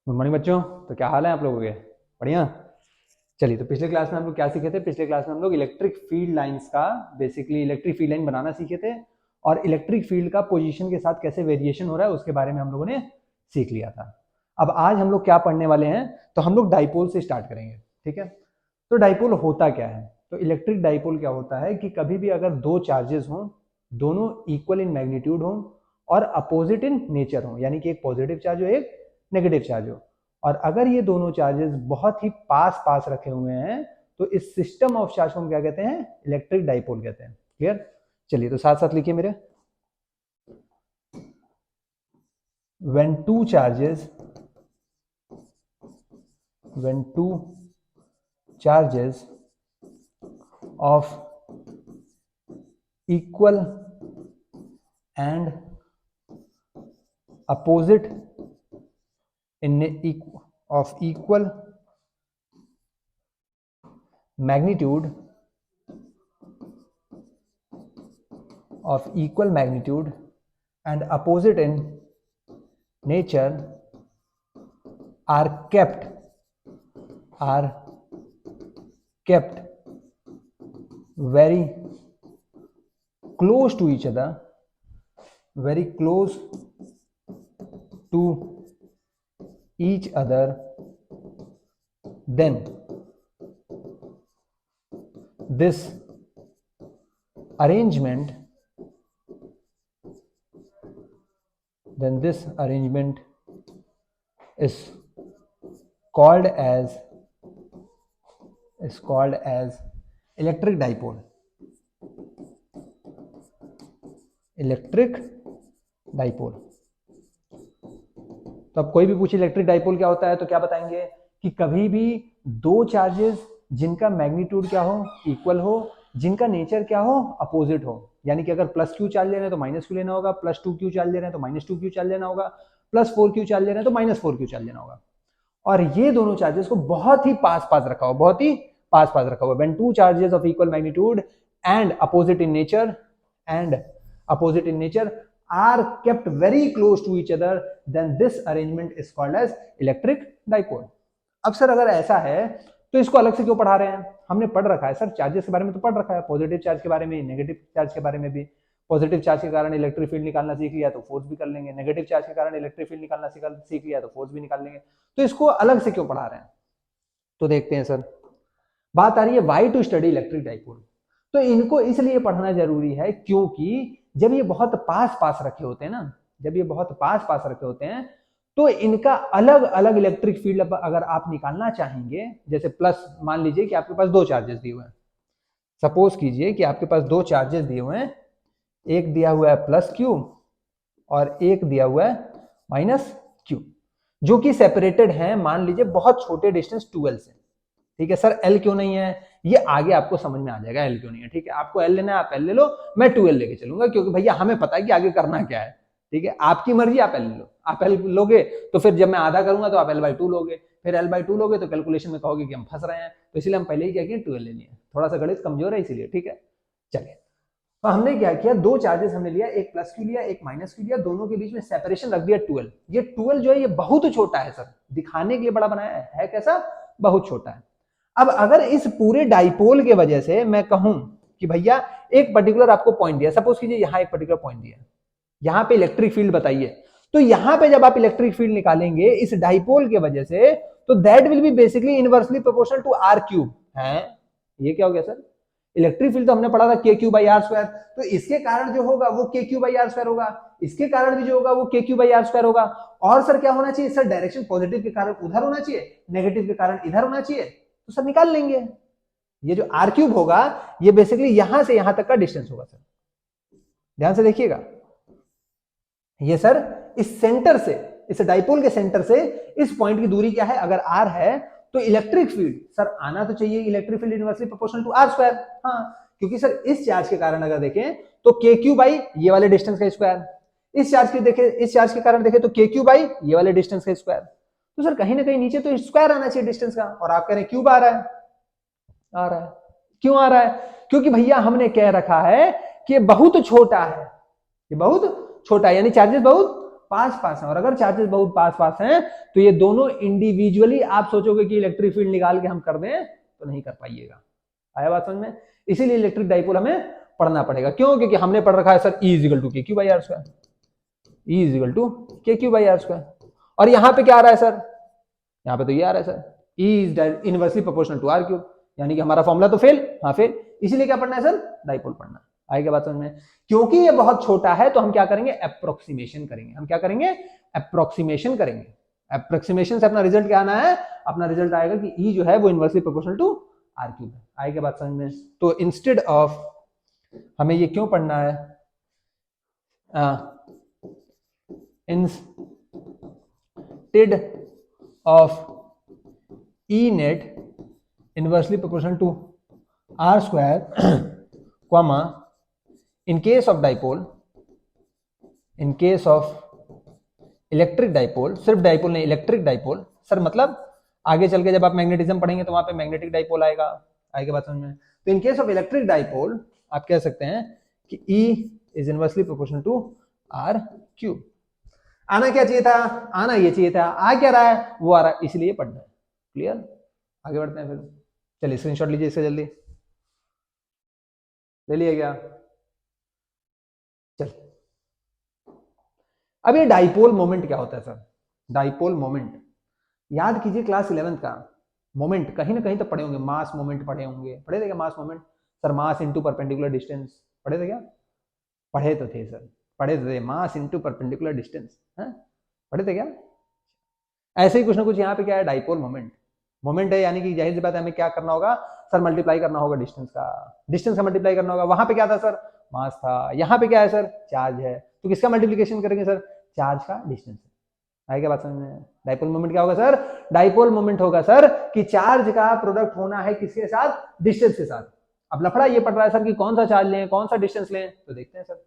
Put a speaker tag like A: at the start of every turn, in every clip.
A: Good morning बच्चों। तो क्या हाल है आप लोगों के? बढ़िया। चलिए, तो पिछले क्लास में हम लोग क्या सीखे थे? पिछले क्लास में हम लोग इलेक्ट्रिक फील्ड लाइंस का बेसिकली इलेक्ट्रिक फील्ड लाइन बनाना सीखे थे और इलेक्ट्रिक फील्ड का पोजीशन के साथ कैसे वेरिएशन हो रहा है उसके बारे में हम लोगों ने सीख लिया था। अब आज हम लोग क्या पढ़ने वाले हैं? तो हम लोग डाइपोल से स्टार्ट करेंगे। ठीक है, तो डाइपोल होता क्या है? तो इलेक्ट्रिक डाइपोल क्या होता है कि कभी भी अगर दो चार्जेस हों, दोनों इक्वल इन मैग्नीट्यूड हों और अपोजिट इन नेचर हों, यानी कि एक पॉजिटिव चार्ज हो एक नेगेटिव चार्ज हो, और अगर ये दोनों चार्जेस बहुत ही पास पास रखे हुए हैं तो इस सिस्टम ऑफ चार्ज को हम क्या कहते हैं? इलेक्ट्रिक डाइपोल कहते हैं। क्लियर? चलिए, तो साथ साथ लिखिए मेरे। when two charges when two charges of equal and opposite in of equal magnitude and opposite in nature are kept very close to each other, very close to each other, then this arrangement is called as electric dipole. Electric dipole. तो अब कोई भी पूछे electric dipole क्या होता है तो क्या बताएंगे कि कभी भी दो चार्जेस जिनका मैग्नीट्यूड क्या हो? इक्वल हो, जिनका नेचर क्या हो? अपोजिट हो। यानी कि अगर प्लस क्यू चार्ज ले रहे हैं तो माइनस क्यू लेना होगा, प्लस 2 क्यू चार्ज ले रहे हैं तो माइनस 2 क्यू चार्ज लेना होगा, प्लस 4 क्यू चार्ज ले रहे हैं तो माइनस 4 क्यू चार्ज लेना होगा। और ये दोनों चार्जेस को बहुत ही पास पास रखा हुआ, बहुत ही पास पास रखा हुआ। When two charges of equal magnitude and opposite in nature are kept very close to each other, then this arrangement is called as electric dipole. अब सर अगर ऐसा है तो इसको अलग से क्यों पढ़ा रहे हैं? हमने पढ़ रखा है सर, चार्जेस के बारे में तो पढ़ रखा है, पॉजिटिव चार्ज के बारे में, नेगेटिव चार्ज के बारे में भी। पॉजिटिव चार्ज के कारण इलेक्ट्रिक फील्ड निकालना सीख लिया तो फोर्स भी कर लेंगे, नेगेटिव चार्ज के कारण इलेक्ट्रिक फील्ड निकालना सीख लिया तो फोर्स भी निकाल लेंगे। तो इसको अलग से क्यों पढ़ा रहे हैं? तो देखते हैं सर। बात आ रही है why to study electric dipole. तो इनको इसलिए पढ़ना जरूरी है क्योंकि जब ये बहुत पास पास रखे होते हैं ना, जब ये बहुत पास पास रखे होते हैं तो इनका अलग अलग इलेक्ट्रिक फील्ड अगर आप निकालना चाहेंगे, जैसे प्लस मान लीजिए कि आपके पास दो चार्जेस दिए हुए हैं, सपोज कीजिए कि आपके पास दो चार्जेस दिए हुए हैं, एक दिया हुआ है प्लस क्यू और एक दिया हुआ है माइनस क्यू, जो कि सेपरेटेड है मान लीजिए बहुत छोटे डिस्टेंस 2l से। ठीक है सर, एल क्यों नहीं है? ये आगे आपको समझ में आ जाएगा एल क्यों नहीं है। ठीक है, आपको एल लेना है आप एल ले लो, मैं 2l लेके चलूंगा क्योंकि भैया हमें पता है कि आगे करना क्या है। ठीक है, आपकी मर्जी, आप एल लो। आप एल लोगे तो फिर जब मैं आधा करूंगा तो आप l/2 लोगे, फिर l/2 लोगे तो कैलकुलेशन में कहोगे कि हम फंस रहे हैं, तो इसलिए हम पहले ही क्या किए? 2l ले लिए। थोड़ा सा गणित कमजोर है इसीलिए। ठीक है, चलिए। तो हमने क्या किया, दो चार्जेस हमने लिया, एक प्लस क्यू लिया एक माइनस क्यू लिया, दोनों के बीच में सेपरेशन रख दिया 12। ये 12 जो है ये बहुत छोटा है सर, दिखाने के लिए बड़ा बनाया है कैसा? बहुत छोटा है। अब अगर इस पूरे डाइपोल के वजह से मैं कहूं कि भैया एक पर्टिकुलर आपको पॉइंट दिया, सपोज कीजिए यहां एक पर्टिकुलर पॉइंट दिया, यहां पे इलेक्ट्रिक फील्ड बताइए, तो यहां पे जब आप इलेक्ट्रिक फील्ड निकालेंगे इस डाइपोल के वजह से, तो that will be basically inversely proportional to r cube है। ये क्या हो गया सर? इलेक्ट्रिक फील्ड तो हमने पढ़ा था के क्यू बाई आर स्क्वायर, तो इसके कारण जो होगा वो के क्यू बाई आर स्क्वायर होगा, इसके कारण भी जो होगा वो के क्यू बाई आर स्क्वायर होगा। और सर क्या होना चाहिए? सर डायरेक्शन पॉजिटिव के कारण उधर होना चाहिए, नेगेटिव के कारण इधर होना चाहिए, तो सर निकाल लेंगे। ये जो आर क्यूब होगा ये बेसिकली यहां से यहां तक का डिस्टेंस होगा सर, ध्यान से देखिएगा। ये सर इस सेंटर से, इस डाइपोल के सेंटर से इस पॉइंट की दूरी क्या है? अगर आर है तो इलेक्ट्रिक फील्ड सर आना तो चाहिए electric field inversely proportional to are square. हाँ, क्योंकि सर इस चार्ज के कारण अगर देखें तो के क्यू बाई ये वाले डिस्टेंस का स्क्वायर, इस चार्ज के कारण देखें तो के क्यू बाई ये वाले डिस्टेंस का स्क्वायर। तो सर कहीं ना कहीं नीचे तो स्क्वायर आना चाहिए डिस्टेंस का, और आप कह रहे हैं क्यूब आ रहा है। आ रहा है, क्यों आ रहा है? क्योंकि भैया हमने कह रखा है कि ये बहुत छोटा है, ये बहुत छोटा है, यानी चार्जेस बहुत पास पास हैं, और अगर चार्जेस बहुत पास पास हैं तो ये दोनों इंडिविजुअली आप सोचोगे कि इलेक्ट्रिक फील्ड निकाल के हम कर दें तो नहीं कर पाइएगा। आया बात समझ में? इसीलिए इलेक्ट्रिक डाइपोल हमें पढ़ना पड़ेगा। क्यों? क्योंकि हमने पढ़ रखा है sir E equal to k q by r square, E equal to k q by r square, और यहां पे क्या आ रहा है सर? यहाँ पे तो ये आ रहा है sir E is inversely proportional to r cube, यानी कि हमारा फॉर्मूला तो फेल। हाँ फेल, इसीलिए क्या पढ़ना है सर? डाइपोल पढ़ना। आएगा बात समझ में? क्योंकि ये बहुत छोटा है तो हम क्या करेंगे? अप्रोक्सीमेशन करेंगे। हम क्या करेंगे? अप्रोक्सीमेशन करेंगे। अप्रोक्सीमेशन से अपना रिजल्ट क्या आना है? अपना रिजल्ट आएगा कि E जो है वो inversely proportional to r cube है। आएगा बात समझ में? तो इंस्टेड ऑफ हमें ये क्यों पढ़ना है? Instead of E net inversely proportional to r square comma in case of dipole, in case of electric dipole, सिर्फ डाइपोल नहीं इलेक्ट्रिक डाइपोल सर, मतलब आगे चल के जब आप मैग्नेटिज्म पढ़ेंगे तो वहां पे मैग्नेटिक डाइपोल आएगा। आएगा बात समझ में? तो in case of electric dipole आप कह सकते हैं कि E is inversely proportional to r cube. आना क्या चाहिए था? आना ये चाहिए था, आ क्या रहा है? वो आ रहा है, इसलिए पढ़ना है। क्लियर? आगे बढ़ते हैं फिर। चलिए स्क्रीनशॉट लीजिए इससे, जल्दी ले लिया क्या? चल, अब ये डाइपोल मोमेंट क्या होता है सर? डाइपोल मोमेंट याद कीजिए क्लास 11th का मोमेंट, कहीं ना कहीं तो पढ़े होंगे, मास मोमेंट पढ़े होंगे। पढ़े थे क्या मास moment? Sir mass into perpendicular distance पढ़े थे क्या? पढ़े तो थे सर, पढ़े थे, मास इंटू परपेंडिकुलर डिस्टेंस, पढ़े थे क्या? ऐसे ही कुछ ना कुछ यहाँ पे क्या है? Dipole moment. मोमेंट है यानी कि जाहिर सी बात है हमें क्या करना होगा सर? मल्टीप्लाई करना होगा डिस्टेंस का, डिस्टेंस का मल्टीप्लाई करना होगा। वहां पे क्या था सर? मास था। यहाँ पे क्या है सर? चार्ज है। तो किसका मल्टीप्लिकेशन करेंगे सर? चार्ज का डिस्टेंस। आएगा बात समझ में? डाइपोल मोमेंट क्या होगा सर? डाइपोल मोमेंट होगा सर कि चार्ज का प्रोडक्ट होना है किसके साथ? डिस्टेंस के साथ। अब लफड़ा ये पड़ रहा है सर कि कौन सा चार्ज लें, कौन सा डिस्टेंस लें, तो देखते हैं सर।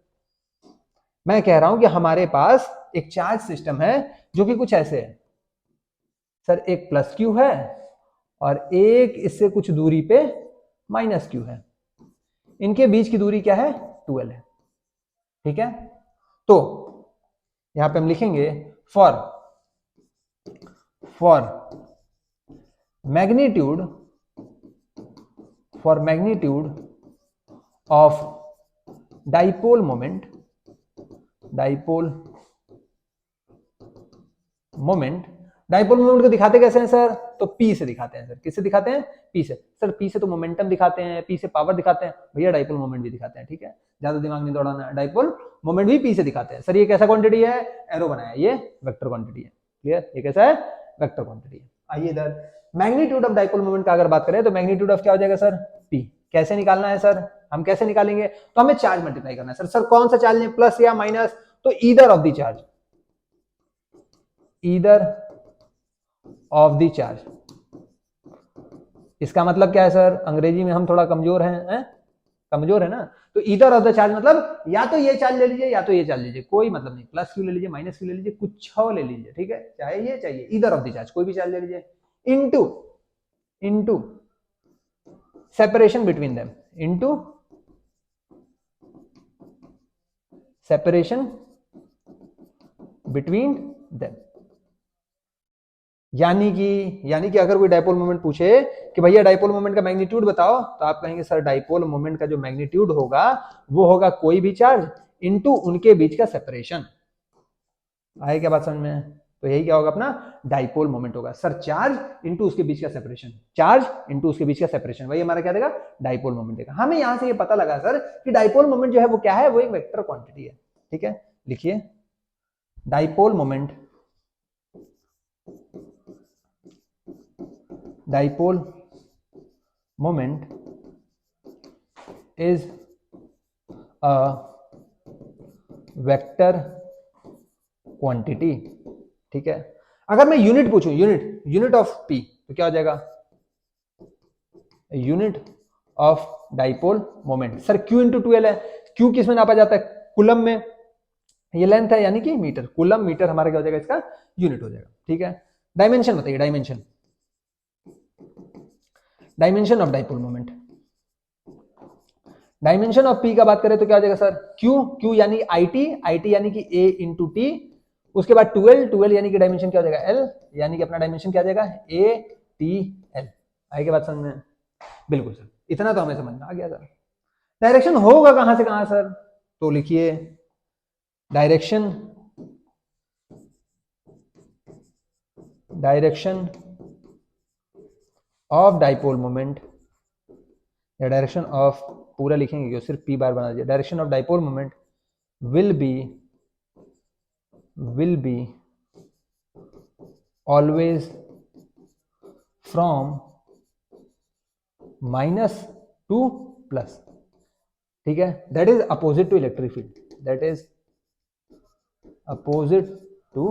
A: मैं कह रहा हूं कि हमारे पास एक चार्ज सिस्टम है जो कि कुछ ऐसे है सर, एक प्लस क्यू है और एक इससे कुछ दूरी पे माइनस क्यू है। इनके बीच की दूरी क्या है? 12 है। ठीक है, तो यहां पे हम लिखेंगे for magnitude of dipole moment dipole moment को दिखाते कैसे हैं सर? तो P से दिखाते हैं सर। किससे दिखाते हैं? P से। सर P से तो मोमेंटम दिखाते हैं, P से पावर दिखाते हैं, भैया डाइपोल मोमेंट भी दिखाते हैं। ठीक है, ज्यादा दिमाग नहीं दौड़ाना है। डाइपोल मोमेंट भी P से दिखाते हैं। सर ये कैसा क्वांटिटी है? एरो बनाया, ये वेक्टर क्वांटिटी है। क्लियर? ये कैसा है? वेक्टर क्वांटिटी है। आइए इधर मैग्नीट्यूड ऑफ डाइपोल मोमेंट का अगर बात करें तो मैग्नीट्यूड ऑफ क्या हो जाएगा सर? P। कैसे निकालना है सर? हम कैसे निकालेंगे? तो हमें चार्ज मल्टीप्लाई करना है सर। सर कौन सा चार्ज लें, प्लस या माइनस? तो either of the charge, either of the charge. इसका मतलब क्या है सर? अंग्रेजी में हम थोड़ा कमजोर हैं, कमजोर है ना। तो ईदर ऑफ द चार्ज मतलब या तो ये चार्ज ले लीजिए या तो ये चार्ज लीजिए, कोई मतलब नहीं। प्लस क्यू ले लीजिए, माइनस क्यू ले लीजिए, कुछ ले लीजिए। ठीक है, चाहे ये चाहिए ईदर ऑफ द चार्ज, कोई भी चार्ज ले लीजिए। Into separation between them, into separation between them. यानी कि अगर कोई डाइपोल मोमेंट पूछे कि भैया डाइपोल मोमेंट का मैग्नीट्यूड बताओ, तो आप कहेंगे सर डाइपोल मोमेंट का जो मैग्नीट्यूड होगा वो होगा कोई भी चार्ज इनटू उनके बीच का सेपरेशन। आए क्या बात समझ में? तो यही क्या होगा अपना? डाइपोल मोमेंट होगा सर, चार्ज इनटू उसके बीच का सेपरेशन, चार्ज इनटू उसके बीच का सेपरेशन, वही हमारा क्या देगा? डाइपोल मोमेंट देगा। हमें यहां से ये पता लगा सर कि डाइपोल मोमेंट जो है वो क्या है? वो एक वेक्टर क्वांटिटी है। ठीक है, लिखिए dipole moment is a vector quantity। ठीक है, अगर मैं यूनिट पूछूं, यूनिट ऑफ P, तो क्या हो जाएगा? Unit of dipole moment. Sir Q into 12 है। Q किस में नापा जाता है? कूलम में। ये लेंथ है यानी कि मीटर, कूलम मीटर हमारा क्या हो जाएगा? इसका यूनिट हो जाएगा। ठीक है, डायमेंशन बताइए, dimension of dipole moment. Dimension of P का बात करें तो क्या हो जाएगा सर? Q यानी IT यानी कि A इंटू T उसके बाद 12 यानी कि डायमेंशन क्या हो जाएगा एल, यानी कि अपना डायमेंशन क्या आ जाएगा ए टी एल। आगे के बात समझ में? बिल्कुल सर, इतना तो हमें समझ में आ गया सर। डायरेक्शन होगा कहां से कहां सर, तो लिखिए डायरेक्शन ऑफ डाइपोल मोमेंट, या डायरेक्शन ऑफ, पूरा लिखेंगे क्यों, सिर्फ पी बार बना दीजिए, direction of dipole moment will be always from minus to plus, ठीक है, that is opposite to electric field, that is opposite to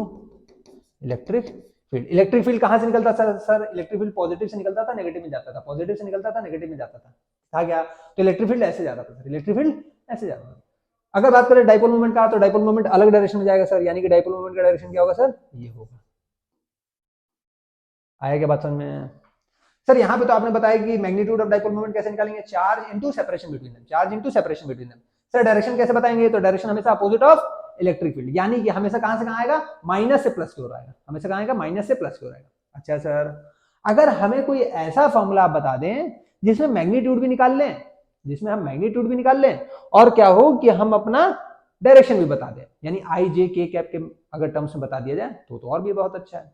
A: electric field. Electric field कहां से निकलता था सर, इलेक्ट्रिक फील्ड पॉजिटिव से निकलता था नेगेटिव में जाता था, पॉजिटिव से निकलता था नेगेटिव में जाता था क्या, तो इलेक्ट्रिक फील्ड ऐसे जाता था सर, इलेक्ट्रिक फील्ड ऐसे जाता था। अगर बात करें डाइपोल मोमेंट का, तो डाइपोल मोमेंट अलग डायरेक्शन में जाएगा सर, यानी कि डाइपोल मोमेंट का डायरेक्शन क्या होगा सर, ये होगा। आया क्या बात समझ में? सर यहाँ पे तो आपने बताया कि मैग्नीट्यूड ऑफ डाइपोल मोमेंट कैसे निकालेंगे, charge into separation between them, charge into separation between them. Sir direction कैसे बताएंगे, तो डायरेक्शन हमेशा अपोजिट ऑफ इलेक्ट्रिक फील्ड, यानी कि हमेशा कहां से कहां आएगा, माइनस से प्लस की ओर आएगा, हमेशा कहां आएगा, माइनस से प्लस की ओर आएगा। अच्छा सर, अगर हमें कोई ऐसा फॉर्मूला आप बता दें जिसमें मैग्नीट्यूड भी निकाल लें, जिसमें हम मैग्नीट्यूड भी निकाल लें, और क्या हो कि हम अपना डायरेक्शन भी बता दें, यानी आई जे के कैप के अगर टर्म्स में बता दिया जाए तो और भी बहुत अच्छा है।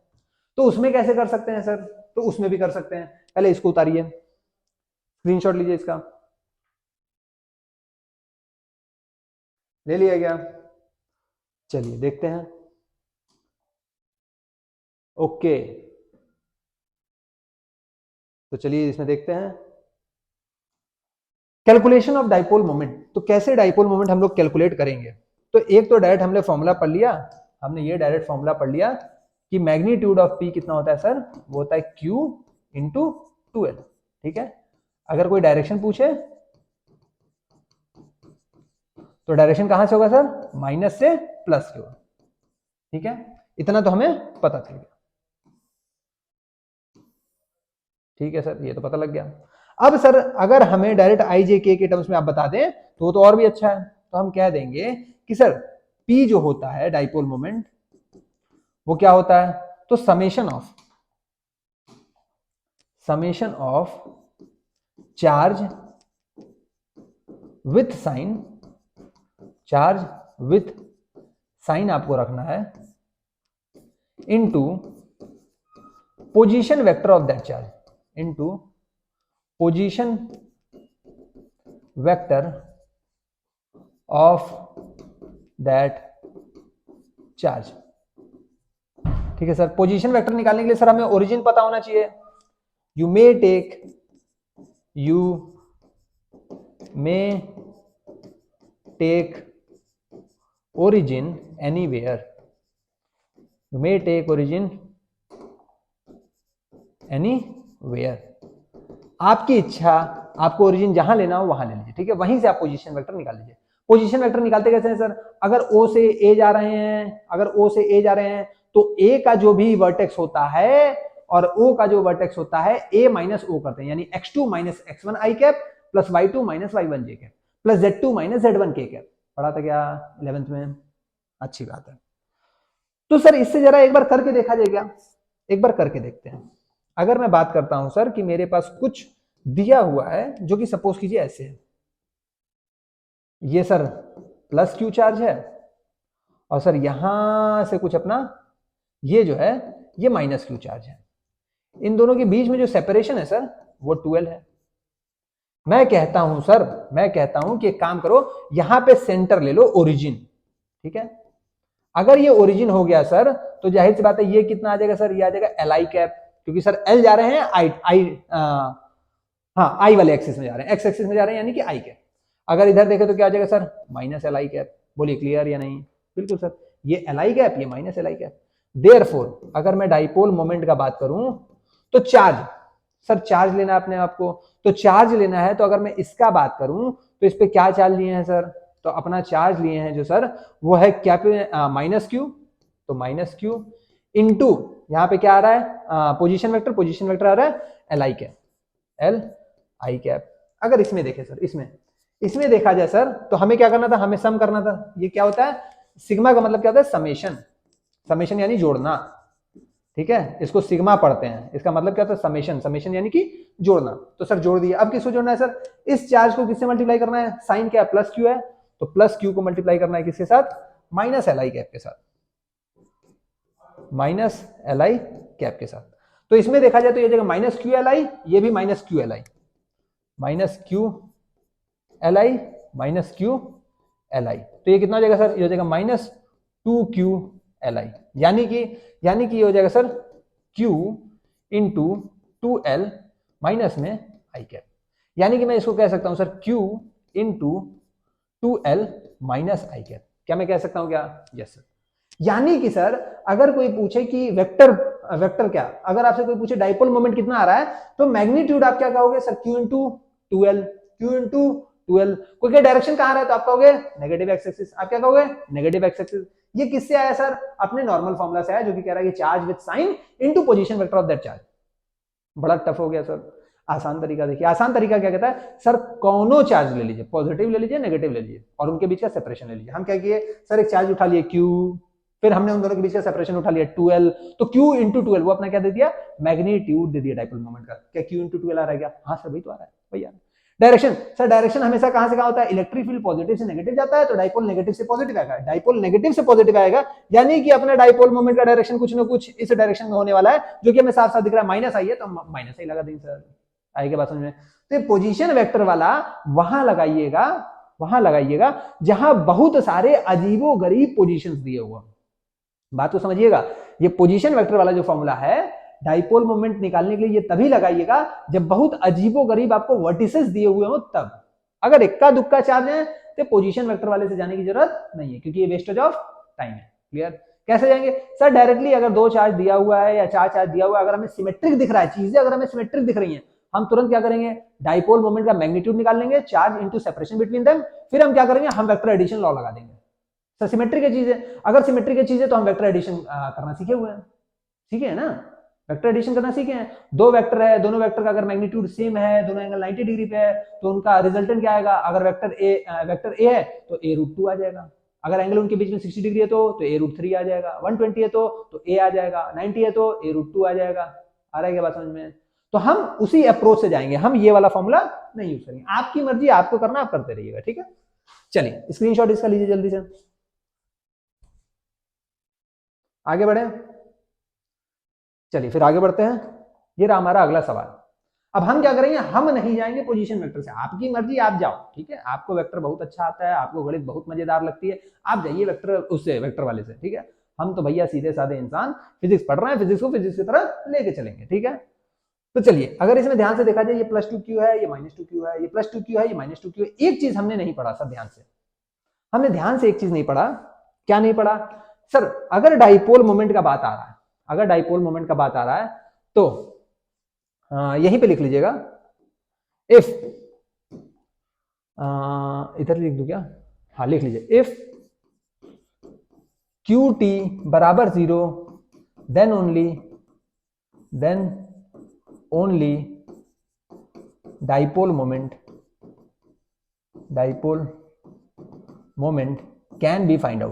A: तो उसमें कैसे कर सकते हैं सर, तो उसमें भी कर सकते हैं। पहले इसको उतारिए, स्क्रीनशॉट लीजिए इसका, ले लिया गया, चलिए देखते हैं। ओके, तो चलिए इसमें देखते हैं कैलकुलेशन ऑफ डाइपोल मोमेंट। तो कैसे डाइपोल मोमेंट हम लोग कैलकुलेट करेंगे, तो एक तो डायरेक्ट हमने फॉर्मूला पढ़ लिया, हमने ये डायरेक्ट फॉर्मूला पढ़ लिया कि मैग्नीट्यूड ऑफ पी कितना होता है सर, वो होता है क्यू इंटू 2l, ठीक है। अगर कोई डायरेक्शन पूछे तो डायरेक्शन कहां से होगा सर, माइनस से प्लस की ओर, ठीक है, इतना तो हमें पता चल गया, ठीक है सर, ये तो पता लग गया। अब सर अगर हमें डायरेक्ट आई जे के टर्म्स में आप बता दें तो और भी अच्छा है, तो हम कह देंगे कि सर पी जो होता है डाइपोल मोमेंट वो क्या होता है, तो summation of charge with sign आपको रखना है into position vector of that charge, into position vector of that charge, ठीक है सर। पोजीशन वेक्टर निकालने के लिए सर हमें ओरिजिन पता होना चाहिए। You may take origin anywhere, you may take origin anywhere, आपकी इच्छा, आपको ओरिजिन जहां लेना हो वहां ले लीजिए, ठीक है, वहीं से आप पोजीशन वेक्टर निकाल लीजिए। पोजीशन वेक्टर निकालते कैसे हैं सर, अगर O से A जा रहे हैं, तो A का जो भी वर्टेक्स होता है और O का जो वर्टेक्स होता है A माइनस O करते हैं, यानी x2 minus x1 i cap plus y2 minus y1 j cap plus z2 minus z1 k cap. पढ़ा था क्या 11th में? अच्छी बात है। तो सर इससे जरा एक बार करके देखा जाएगा, एक बार करके देखते हैं। अगर मैं बात करता हूं सर कि मेरे पास कुछ दिया हुआ है जो कि सपोज कीजिए ऐसे है, ये सर प्लस क्यू चार्ज है और सर यहां से कुछ अपना ये जो है ये माइनस क्यू चार्ज है, इन दोनों के बीच में जो सेपरेशन है सर वो 12 है। मैं कहता हूं कि एक काम करो, यहां पे सेंटर ले लो ओरिजिन, ठीक है। अगर ये ओरिजिन हो गया सर तो जाहिर सी बात है ये कितना आ जाएगा सर, ये आ जाएगा एल आई कैप, क्योंकि सर एल जा रहे हैं आई वाले एक्सिस में जा रहे हैं, एक्स एक्सिस में जा रहे हैं, यानी कि आई कैप। अगर इधर देखें तो क्या आ जाएगा sir, minus L I cap. बोलिए क्लियर या नहीं? बिल्कुल सर, ये एल आई कैप, ये minus L I cap. Therefore अगर मैं डाइपोल मोमेंट का बात करूं तो चार्ज, सर चार्ज लेना अपने आपको, तो चार्ज लेना है, तो अगर मैं इसका बात करूं तो इस पे क्या चार्ज लिए हैं सर, तो अपना चार्ज लिए हैं जो सर वो है क्या, माइनस क्यू, तो माइनस क्यू इंटू यहां पे क्या आ रहा है, पोजीशन वेक्टर आ रहा है L I cap, L I cap. अगर इसमें देखें सर, इसमें देखा जाए सर तो हमें क्या करना था, हमें सम करना था। ये क्या होता है, सिग्मा का मतलब क्या होता है, समेशन, समेशन यानी जोड़ना, ठीक है, इसको सिग्मा पढ़ते हैं, इसका मतलब क्या होता है समेशन, समेशन यानी कि जोड़ना। तो सर जोड़ दिया, अब किसको जोड़ना है सर, इस चार्ज को किससे मल्टीप्लाई करना है, साइन क्या प्लस क्यू है, तो प्लस क्यू को मल्टीप्लाई करना है किसके साथ, माइनस एल आई कैप के साथ, माइनस एल आई कैप के साथ। तो इसमें देखा जाए तो ये जगह माइनस क्यू एल आई, ये भी minus Q L I, minus Q L I minus Q L I, तो ये कितना हो जाएगा सर, ये हो जाएगा माइनस 2q एल आई, यानी कि ये हो जाएगा sir q into 2l minus में आई कैप, यानी कि मैं इसको कह सकता हूं sir q into 2l minus I cap. क्या मैं कह सकता हूं क्या, यस सर। यानी कि सर अगर कोई पूछे कि वेक्टर क्या, अगर आपसे कोई पूछे डाइपोल मोमेंट कितना आ रहा है, तो मैग्नीट्यूड आप क्या कहोगे sir, q into 2l, q into 2l। कोई क्या डायरेक्शन कहां रहा है तो आप कहोगे नेगेटिव एक्स एक्सिस, आप क्या कहोगे नेगेटिव एक्स एक्सिस। ये किससे आया सर, अपने नॉर्मल फॉर्मूला से आया, जो कि कह रहा है कि charge with sign into position vector of that charge. बड़ा टफ हो गया सर, आसान तरीका देखिए, आसान तरीका क्या कहता है सर, कौनो चार्ज ले लीजिए, पॉजिटिव ले लीजिए नेगेटिव ले लीजिए, और उनके बीच का सेपरेशन ले लीजिए। हम क्या किए सर, एक चार्ज उठा लिए q, फिर हमने उन दोनों के बीच का सेपरेशन उठा लिया 2l, तो q इंटू 2l वो अपना क्या दे दिया, मैग्नीट्यूड दे दिया डाइपोल मोमेंट का। क्या q इंटू 2l आ रहा है क्या, हाँ सर वही तो आ रहा है भैया। डायरेक्शन सर, डायरेक्शन हमेशा कहां से कहां होता है, इलेक्ट्रिक फील्ड पॉजिटिव से नेगेटिव जाता है, तो डाइपोल नेगेटिव से पॉजिटिव आएगा, डाइपोल नेगेटिव से पॉजिटिव आएगा, यानी कि अपना डाइपोल मोमेंट का डायरेक्शन कुछ ना कुछ इस डायरेक्शन में होने वाला है, जो कि हमें साफ साफ दिख रहा है, माइनस आई है तो माइनस ही लगा देंगे सर, आएगा बात समझ में। तो पोजीशन वेक्टर वाला वहां लगाइएगा जहां बहुत सारे अजीबो गरीब पोजीशंस दिए हुए। बात को समझिएगा, ये पोजीशन वेक्टर वाला जो फॉर्मूला है डाइपोल मोमेंट निकालने के लिए ये तभी लगाइएगा जब बहुत अजीबो गरीब आपको वर्टिसेस दिए हुए हो तब। अगर इक्का दुक्का चार्ज है तो पोजीशन वेक्टर वाले से जाने की जरूरत नहीं है, क्योंकि ये वेस्टेज ऑफ टाइम है। क्लियर, कैसे जाएंगे सर, डायरेक्टली अगर दो चार्ज दिया हुआ है या चार चार्ज दिया हुआ है, अगर हमें सिमेट्रिक दिख रहा है, चीजें अगर हमें सिमेट्रिक दिख रही हैं, हम तुरंत क्या करेंगे, डाइपोल मोमेंट का मैग्नीट्यूड निकाल लेंगे, charge into separation between them, फिर हम क्या करेंगे, हम वेक्टर एडिशन लॉ लगा देंगे। सर सिमेट्रिक की चीज है, अगर सिमेट्रिक की चीज है तो हम वेक्टर एडिशन करना सीखे हुए हैं, सीखे है ना, वेक्टर एडिशन करना सीखे हैं। दो वेक्टर है, दोनों वेक्टर का अगर मैग्नीट्यूड सेम है, दोनों एंगल 90 डिग्री पे है, तो उनका रिजल्टेंट क्या आएगा, अगर वेक्टर ए है तो a रूट 2 आ जाएगा, अगर एंगल उनके बीच में 60 डिग्री है तो a रूट 3 आ जाएगा, 120 है तो a आ जाएगा, 90 है तो a रूट 2 आ जाएगा। आ रहा है क्या बात समझ में? तो हम उसी अप्रोच से जाएंगे, हम ये वाला फॉर्मूला नहीं यूज करेंगे। आपकी मर्जी, आपको करना आप करते रहिएगा, ठीक है। चलिए स्क्रीनशॉट इसका लीजिए जल्दी से, आगे बढ़े। चलिए फिर आगे बढ़ते हैं, ये रहा हमारा अगला सवाल। अब हम क्या करेंगे, हम नहीं जाएंगे पोजीशन वेक्टर से, आपकी मर्जी आप जाओ, ठीक है। आपको वेक्टर बहुत अच्छा आता है, आपको गणित बहुत मजेदार लगती है, आप जाइए वेक्टर उससे, वेक्टर वाले से, ठीक है। हम तो भैया सीधे साधे इंसान, फिजिक्स पढ़ रहे हैं, फिजिक्स को फिजिक्स की तरह लेके चलेंगे, ठीक है। तो चलिए अगर इसमें ध्यान से देखा जाए, ये +2q है, ये -2q है, ये +2q है, ये -2q है। एक चीज हमने नहीं पढ़ा सर, ध्यान से, हमने ध्यान से एक चीज नहीं पढ़ा। क्या नहीं पढ़ा सर, अगर डाइपोल मोमेंट का बात आ रहा है, अगर डाइपोल मोमेंट का बात आ रहा है तो यहीं पे लिख लीजिएगा, इफ, इधर लिख दूं क्या, हाँ लिख लीजिए, इफ QT बराबर 0 then only dipole moment can be find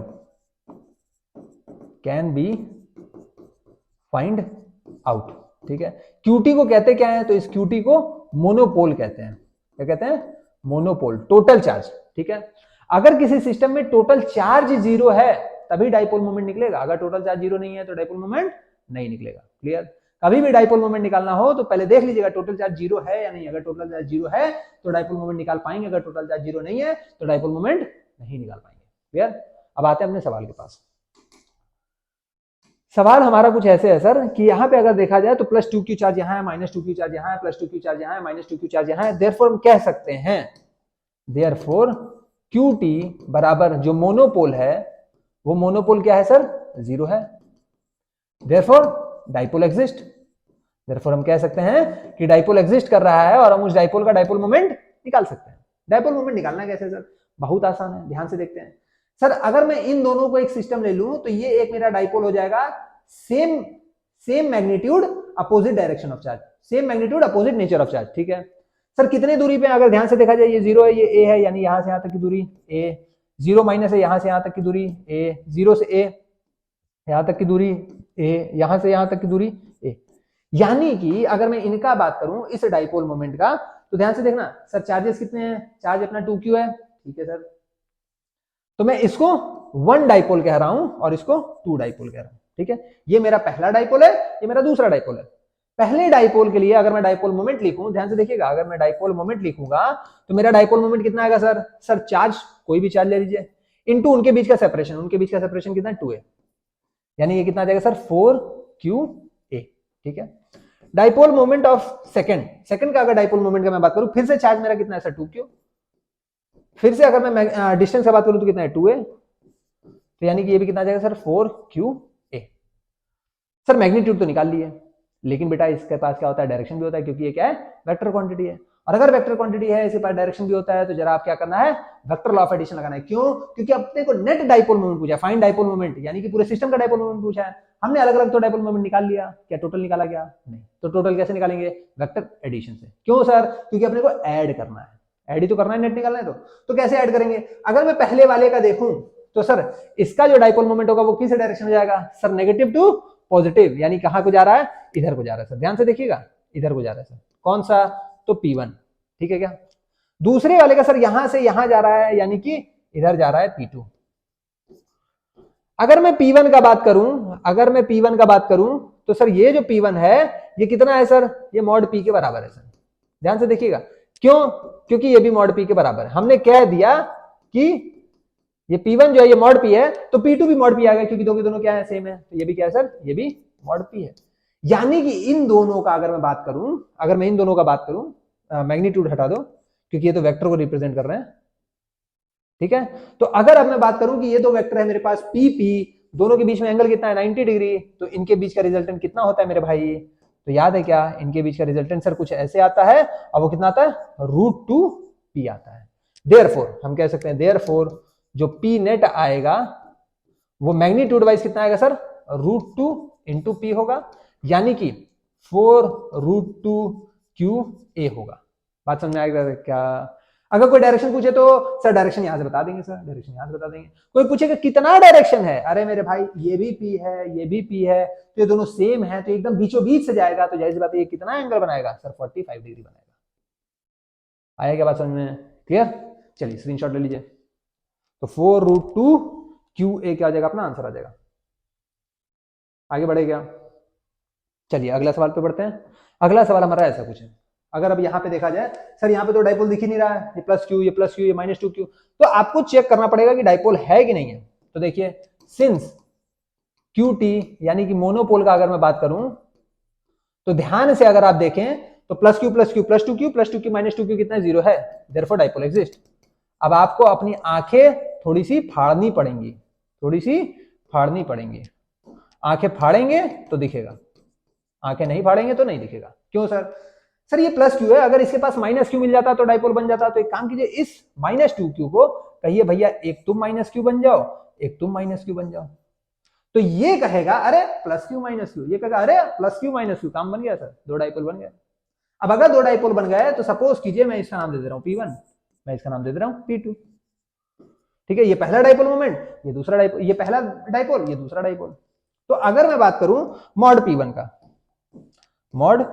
A: out, ठीक है। QT को कहते क्या है, तो इस QT को मोनोपोल कहते हैं। क्या कहते हैं, मोनोपोल, टोटल चार्ज, ठीक है। अगर किसी सिस्टम में टोटल चार्ज 0 है तभी डाइपोल मोमेंट निकलेगा, अगर टोटल चार्ज 0 नहीं है तो डाइपोल मोमेंट नहीं निकलेगा। क्लियर, कभी भी डाइपोल मोमेंट निकालना हो तो पहले देख लीजिएगा टोटल चार्ज 0 है या नहीं। अगर टोटल चार्ज 0 है तो डाइपोल मोमेंट निकाल पाएंगे, अगर टोटल चार्ज 0 नहीं है तो डाइपोल मोमेंट नहीं निकाल पाएंगे। क्लियर, अब आते हैं अपने सवाल के पास। सवाल हमारा कुछ ऐसे है सर कि यहाँ पे अगर देखा जाए तो +2q चार्ज यहाँ है, -2q चार्ज यहाँ है, +2q चार्ज यहाँ है, -2q चार्ज यहाँ है। देयरफॉर हम कह सकते हैं, देयरफॉर QT बराबर जो मोनोपोल है, वो मोनोपोल क्या है सर, 0 है। देयरफॉर डाइपोल एग्जिस्ट, देयरफॉर हम कह सकते हैं कि डाइपोल एग्जिस्ट कर रहा है और हम उस डाइपोल का डाइपोल मोमेंट निकाल सकते हैं। डाइपोल मोमेंट निकालना कैसे सर, बहुत आसान है, ध्यान से देखते हैं। सर अगर मैं इन दोनों को एक सिस्टम ले लूं तो ये एक मेरा डाइपोल हो जाएगा, same magnitude opposite direction of charge, same magnitude opposite nature of charge, ठीक है। सर कितने दूरी पे, अगर ध्यान से देखा जाए, ये 0 है, ये a है, यानी यहां से यहां तक की दूरी a, 0 माइनस है, यहां से यहां तक की दूरी a, 0 से a, यहां तक की दूरी ए, यहां से यहां तक की दूरी ए। यानी कि अगर मैं इनका बात करूं इस डाइपोल मोमेंट का, तो ध्यान से देखना सर, चार्जेस कितने हैं, चार्ज अपना 2q है, ठीक है सर। तो मैं इसको 1 डाइपोल कह रहा हूं और इसको 2 डाइपोल कह रहा हूं, ठीक है। ये मेरा पहला डाइपोल है, ये मेरा दूसरा डाइपोल है। पहले डाइपोल के लिए अगर मैं डाइपोल मोमेंट लिखूं, ध्यान से देखिएगा, अगर मैं डाइपोल मोमेंट लिखूंगा तो मेरा डाइपोल मोमेंट कितना आएगा सर, चार्ज कोई भी चार्ज ले लीजिए इनटू उनके बीच का सेपरेशन, उनके बीच का सेपरेशन कितना है 2a, यानी ये कितना आ जाएगा सर 4qa, ठीक है। डाइपोल मोमेंट ऑफ सेकंड का अगर डाइपोल मोमेंट का मैं बात करूं, फिर से चार्ज मेरा कितना है सर 2q, फिर से अगर मैं डिस्टेंस की बात करूं तो कितना है 2a, तो यानी कि ये भी कितना आ जाएगा सर 4qa। सर मैग्नीट्यूड तो निकाल लिए, लेकिन बेटा इसके पास क्या होता है, डायरेक्शन भी होता है, क्योंकि ये क्या है, वेक्टर क्वांटिटी है। और अगर वेक्टर क्वांटिटी है, इसके पास डायरेक्शन भी होता है, तो जरा आप क्या करना है, वेक्टर लॉ ऑफ एडिशन लगाना है। क्यों? क्योंकि अपने को नेट डाइपोल मोमेंट पूछा है, फाइंड डाइपोल मोमेंट, यानी कि पूरे सिस्टम का डाइपोल मोमेंट पूछा है। हमने अलग अलग तो डाइपोल मोमेंट निकाल लिया, क्या टोटल निकाला गया? नहीं। तो टोटल कैसे निकालेंगे? वेक्टर एडिशन से। क्यों सर? क्योंकि अपने को ऐड करना है, ऐड ही तो करना है, नेट निकालना है। तो कैसे ऐड करेंगे? अगर मैं पहले वाले का देखूं तो सर इसका जो डाइपोल मोमेंट होगा वो किस डायरेक्शन में जाएगा सर, नेगेटिव टू पॉजिटिव, यानी कहां को जा रहा है, इधर को जा रहा है सर। ध्यान से देखिएगा, इधर को जा रहा है सर। कौन सा? तो P1, ठीक है क्या। दूसरे वाले का सर यहां से यहां जा रहा है, यानी कि इधर जा रहा है P2। अगर मैं P1 का बात करूं, अगर मैं P1 का बात करूं तो सर ये जो P1 है ये कितना है सर, ये मॉड P के बराबर है सर। ध्यान से देखिएगा, क्यों? क्योंकि ये भी मॉड P के बराबर है। हमने कह दिया कि ये P1 जो है ये मॉड P है, तो P2 भी मॉड P आ गया, क्योंकि दो के दोनों क्या है, सेम है। तो ये भी क्या है सर, ये भी मॉड P है। यानी कि इन दोनों का अगर मैं बात करूं, अगर मैं इन दोनों का बात करूं, मैग्नीट्यूड हटा दो क्योंकि ये तो वेक्टर को रिप्रेजेंट कर रहे हैं, ठीक है। तो अगर अब मैं बात करूं कि ये दो वेक्टर है मेरे पास PP, दोनों के बीच में एंगल कितना है 90 डिग्री, तो इनके बीच का रिजल्टेंट कितना होता है मेरे भाई? तो याद है क्या, इनके बीच का रिजल्टेंट सर कुछ ऐसे आता है, और वो कितना आता है, √2p आता है। देयरफॉर हम कह सकते हैं, देयरफॉर जो P नेट आएगा वो मैग्नीट्यूड वाइज कितना आएगा सर, √2 इंटू P होगा, यानी कि 4√2qa होगा। बात समझ में आएगा क्या? अगर कोई डायरेक्शन पूछे तो सर डायरेक्शन यहां से बता देंगे सर, डायरेक्शन यहां से बता देंगे। कोई पूछेगा कितना डायरेक्शन है, अरे मेरे भाई ये भी P है, ये भी P है, तो ये दोनों सेम है, तो एकदम बीचों बीच से जाएगा, तो जाहिर सी बात है ये कितना एंगल बनाएगा सर, 45 डिग्री बनाएगा। आया क्या बात समझ में? क्लियर? चलिए स्क्रीनशॉट ले लीजिए। तो 4√2qa क्या आ जाएगा, अपना आंसर आ जाएगा। आगे बढ़े क्या? चलिए अगला सवाल पे बढ़ते हैं। अगला सवाल हमारा ऐसा कुछ है, अगर अब यहाँ पे देखा जाए, सर यहाँ पे तो डाइपोल दिख ही नहीं रहा है, ये +q, ये +q, ये -2q, तो आपको चेक करना पड़ेगा कि डाइपोल है कि नहीं है। तो देखिए, सिंस QT यानी कि मोनोपोल का अगर मैं बात करूं, तो ध्यान से अगर आप देखें तो +q +q +2q +2q -2q कितना 0 है, देयरफॉर डाइपोल एग्जिस्ट। अब आपको अपनी आंखें थोड़ी सी फाड़नी पड़ेंगी, थोड़ी सी फाड़नी पड़ेंगी। आंखें फाड़ेंगे तो दिखेगा, आंखें नहीं फाड़ेंगे तो नहीं दिखेगा। क्यों सर? सर ये +q है, अगर इसके पास -q मिल जाता तो डाइपोल बन जाता। तो एक काम कीजिए, इस -2q को कहिए भैया एक तुम -q बन जाओ, एक तुम -q बन जाओ। तो ये कहेगा अरे +q -q, ये कहेगा अरे +q -q, काम बन गया सर, दो डाइपोल बन गया। अब अगर दो डाइपोल बन गए तो सपोज कीजिए मैं इसका नाम दे दे रहा हूं P1, मैं इसका नाम दे दे रहा हूं P2, ठीक है। ये पहला डाइपोल मोमेंट, ये दूसरा डाइपोल, ये पहला डाइपोल, ये दूसरा डाइपोल। तो अगर मैं बात करूं मॉड P1 का, मॉड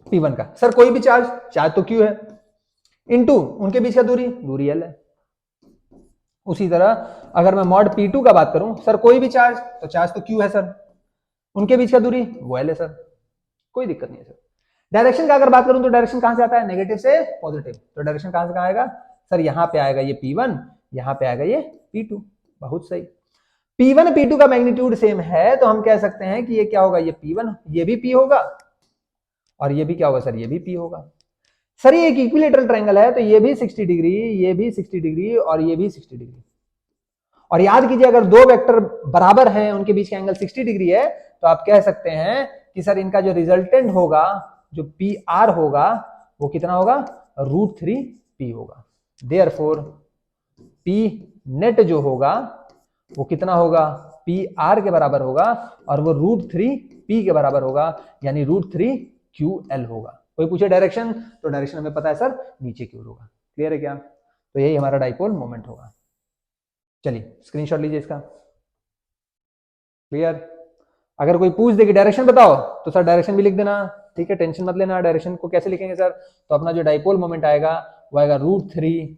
A: P1 का, सर कोई भी चार्ज, चार्ज तो Q है, इनटू उनके बीच का दूरी, दूरी L है। उसी तरह अगर मैं मॉड P2 का बात करूं, सर कोई भी चार्ज, तो चार्ज तो Q है सर, उनके बीच का दूरी वो L है सर, कोई दिक्कत नहीं है सर। डायरेक्शन का अगर बात करूं तो डायरेक्शन कहां से आता है, नेगेटिव से पॉजिटिव, तो डायरेक्शन कहां से कहां आएगा सर, यहां पे आएगा ये P1, यहां पे आएगा ये P2। बहुत सही। P1 P2 का मैग्नीट्यूड सेम है, तो हम कह सकते हैं कि ये क्या होगा, ये P1, ये भी P होगा, और ये भी क्या होगा सर, ये भी P होगा। सर ये एक इक्विलेटरल ट्रायंगल है, तो ये भी 60 डिग्री, ये भी 60 डिग्री, और ये भी 60 डिग्री। और याद कीजिए अगर दो वेक्टर बराबर हैं, उनके बीच का एंगल 60 डिग्री है, तो आप कह सकते हैं कि सर इनका जो रिजल्टेंट होगा, जो PR होगा, वो कितना होगा, √3p होगा। देयरफॉर P नेट जो होगा वो कितना होगा, PR के बराबर होगा, और वो √3p के बराबर होगा, यानी √3ql होगा। कोई पूछे डायरेक्शन, तो डायरेक्शन हमें पता है सर, नीचे की ओर होगा। क्लियर है क्या? तो यही हमारा डाइपोल मोमेंट होगा। चलिए स्क्रीनशॉट लीजिए इसका। क्लियर? अगर कोई पूछ दे कि डायरेक्शन बताओ तो सर डायरेक्शन भी लिख देना, ठीक है, टेंशन मत लेना। डायरेक्शन को कैसे लिखेंगे सर? तो अपना जो डाइपोल मोमेंट आएगा वो आएगा √3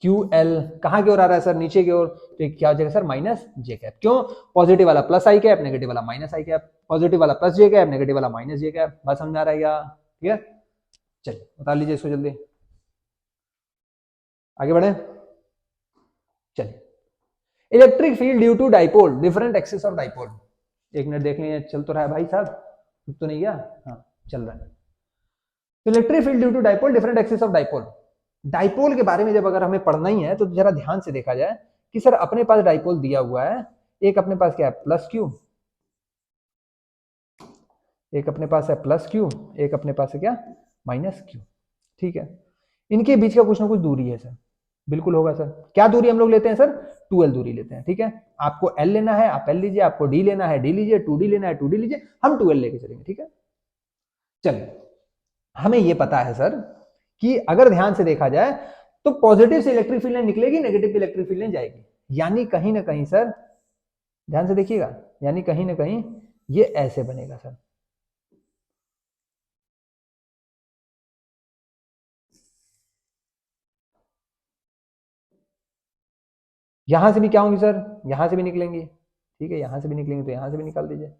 A: QL, कहां की ओर आ रहा है सर? नीचे की ओर। तो क्या हो जाएगा सर? माइनस जे कैप। क्यों? पॉजिटिव वाला प्लस आई कैप, नेगेटिव वाला माइनस आई कैप, पॉजिटिव वाला प्लस जे कैप, नेगेटिव वाला माइनस जे कैप। बात समझ आ रहा है क्या? ठीक है, चलिए बता लीजिए इसको जल्दी, आगे बढ़े। चलिए, electric field due to dipole, different axis of dipole. एक मिनट देख लीजिए, चल तो रहा है भाई साहब, रुक तो नहीं गया? हाँ चल रहा है। Electric field due to dipole, different axis of dipole. Dipole के बारे में जब अगर हमें पढ़ना ही है तो जरा ध्यान से देखा जाए कि सर अपने पास डाइपोल दिया हुआ है, एक अपने पास क्या है? प्लस क्यू, एक अपने पास है प्लस क्यू, एक अपने पास है क्या? Minus Q. ठीक है, इनके बीच का कुछ ना कुछ दूरी है सर, बिल्कुल होगा सर। क्या दूरी हम लोग लेते हैं सर? 2L दूरी लेते हैं। ठीक है, आपको L लेना है आप L लीजिए, आपको D लेना है D लीजिए, 2D लेना है 2D लीजिए, हम 2L लेके चलेंगे। ठीक है, चलिए हमें यह पता है सर कि अगर ध्यान से देखा जाए तो पॉजिटिव से इलेक्ट्रिक फील्ड लाइन निकलेगी, नेगेटिव से इलेक्ट्रिक फील्ड लाइन जाएगी, यानी कहीं ना कहीं सर, ध्यान से देखिएगा, यानी कहीं ना कहीं ये ऐसे बनेगा सर। यहां से भी क्या होंगी सर? यहां से भी निकलेंगी। ठीक है, यहां से भी निकलेंगे तो यहां से भी निकाल दीजिए,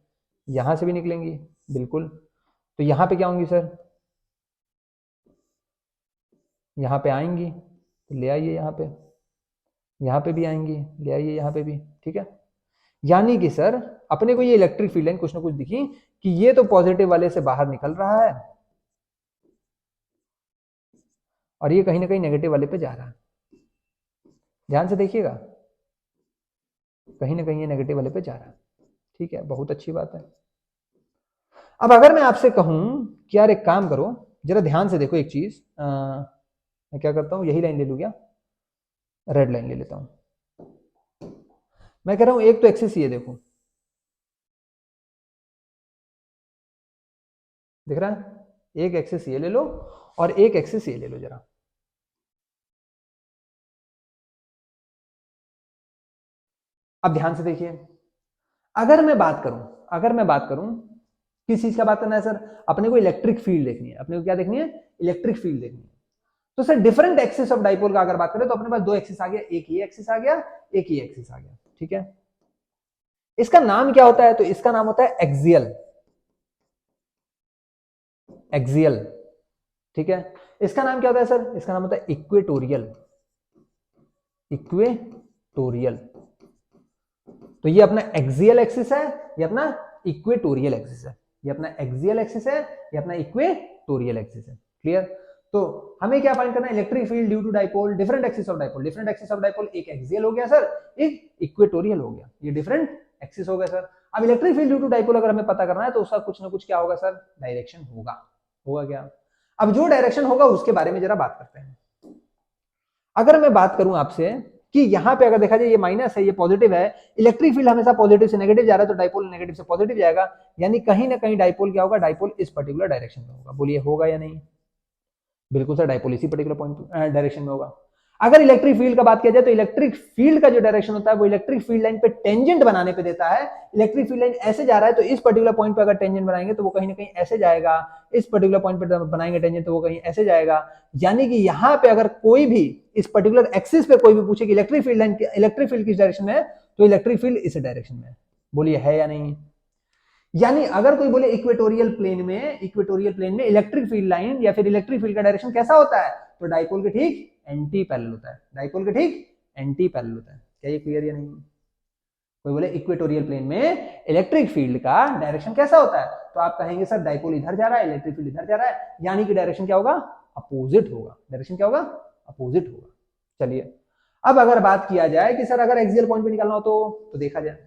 A: यहां से भी निकलेंगी बिल्कुल। तो यहां पे क्या होंगी सर? यहां पे आएंगी तो ले आइए, यहां पे भी आएंगी, ले आइए यहां पे भी। ठीक है, यानी कि सर अपने को ये इलेक्ट्रिक फील्ड लाइन कुछ ना कुछ दिखी कि ये तो पॉजिटिव वाले से बाहर निकल रहा है और ये कहीं ना कहीं नेगेटिव वाले पे जा रहा है। ध्यान से देखिएगा, कहीं ना कहीं ये नेगेटिव वाले पे जा रहा है। ठीक है, बहुत अच्छी बात है। अब अगर मैं आपसे कहूं कि यार एक काम करो, जरा ध्यान से देखो एक चीज, मैं क्या करता हूं, यही लाइन ले लूं क्या? रेड लाइन ले लेता हूं। मैं कह रहा हूं एक तो एक्सिस ये देखो, दिख रहा है? एक एक्सिस ये ले लो और एक एक्सिस ये ले लो जरा। अब ध्यान से देखिए, अगर मैं बात करूं किस चीज का बात करना है सर? अपने को इलेक्ट्रिक फील्ड देखनी है। अपने को क्या देखनी है? इलेक्ट्रिक फील्ड देखनी है। तो sir different axis of dipole का अगर बात करें तो अपने पास दो एक्सिस आ गया, एक ये एक्सिस आ गया, एक ये एक्सिस आ गया। ठीक है, इसका नाम क्या होता है? तो इसका नाम होता है एक्सियल। एक्सियल, ठीक है। इसका नाम क्या होता है सर? इसका नाम होता है इक्वेटोरियल। इक्वेटोरियल, तो ये अपना एक्सियल एक्सिस है, ये अपना इक्वेटोरियल एक्सिस है। ये अपना एक्सियल एक्सिस है, ये अपना इक्वेटोरियल एक्सिस है। क्लियर? तो हमें क्या फाइंड करना है? Electric field due to dipole, different axis of dipole. Different axis of dipole, एक एक्सियल हो गया सर, एक इक्वेटोरियल हो गया, ये डिफरेंट एक्सिस हो गया सर। अब electric field due to dipole अगर हमें पता करना है तो उसका कुछ ना कुछ क्या होगा सर? डायरेक्शन होगा। होगा क्या? अब जो डायरेक्शन होगा उसके बारे में जरा बात करते हैं। अगर मैं बात करूं आपसे कि यहां पे अगर देखा जाए ये माइनस है, ये पॉजिटिव है, इलेक्ट्रिक फील्ड हमेशा पॉजिटिव से नेगेटिव जा रहा है तो डाइपोल नेगेटिव से पॉजिटिव जाएगा, यानी कहीं ना कहीं डाइपोल क्या होगा? डाइपोल इस पर्टिकुलर डायरेक्शन में होगा। बोलिए होगा या नहीं? बिल्कुल सर, डाइपोल इसी पर्टिकुलर पॉइंट डायरेक्शन में होगा। अगर इलेक्ट्रिक फील्ड का बात किया जाए तो इलेक्ट्रिक फील्ड का जो डायरेक्शन होता है वो इलेक्ट्रिक फील्ड लाइन पे टेंजेंट बनाने पे देता है। इलेक्ट्रिक फील्ड लाइन ऐसे जा रहा है तो इस पर्टिकुलर पॉइंट पे अगर टेंजेंट बनाएंगे तो वो कहीं ना कहीं ऐसे जाएगा, इस पर्टिकुलर पॉइंट पे बनाएंगे टेंजेंट तो वो कहीं ऐसे जाएगा। यानी कि यहां पे अगर कोई भी इस पर्टिकुलर एक्सिस पे कोई भी पूछे कि electric field line, electric field किस डायरेक्शन में है, तो इलेक्ट्रिक फील्ड इस डायरेक्शन में है। बोलिए है या नहीं? यानी अगर कोई बोले इक्वेटोरियल प्लेन में इलेक्ट्रिक फील्ड लाइन या फिर इलेक्ट्रिक फील्ड का डायरेक्शन कैसा होता है, तो डाइपोल के ठीक एंटी पैरेलल होता है। डाइपोल के ठीक एंटी पैरेलल होता है। क्या ये क्लियर या नहीं? कोई बोले इक्वेटोरियल प्लेन में इलेक्ट्रिक फील्ड का डायरेक्शन कैसा होता है, तो आप कहेंगे सर डाइपोल इधर जा रहा है, इलेक्ट्रिक फील्ड इधर जा रहा है, यानी कि डायरेक्शन क्या होगा? अपोजिट होगा। डायरेक्शन क्या होगा? अपोजिट होगा। चलिए अब अगर बात किया जाए कि सर अगर एक्सियल पॉइंट पे निकालना हो तो देखा जाए,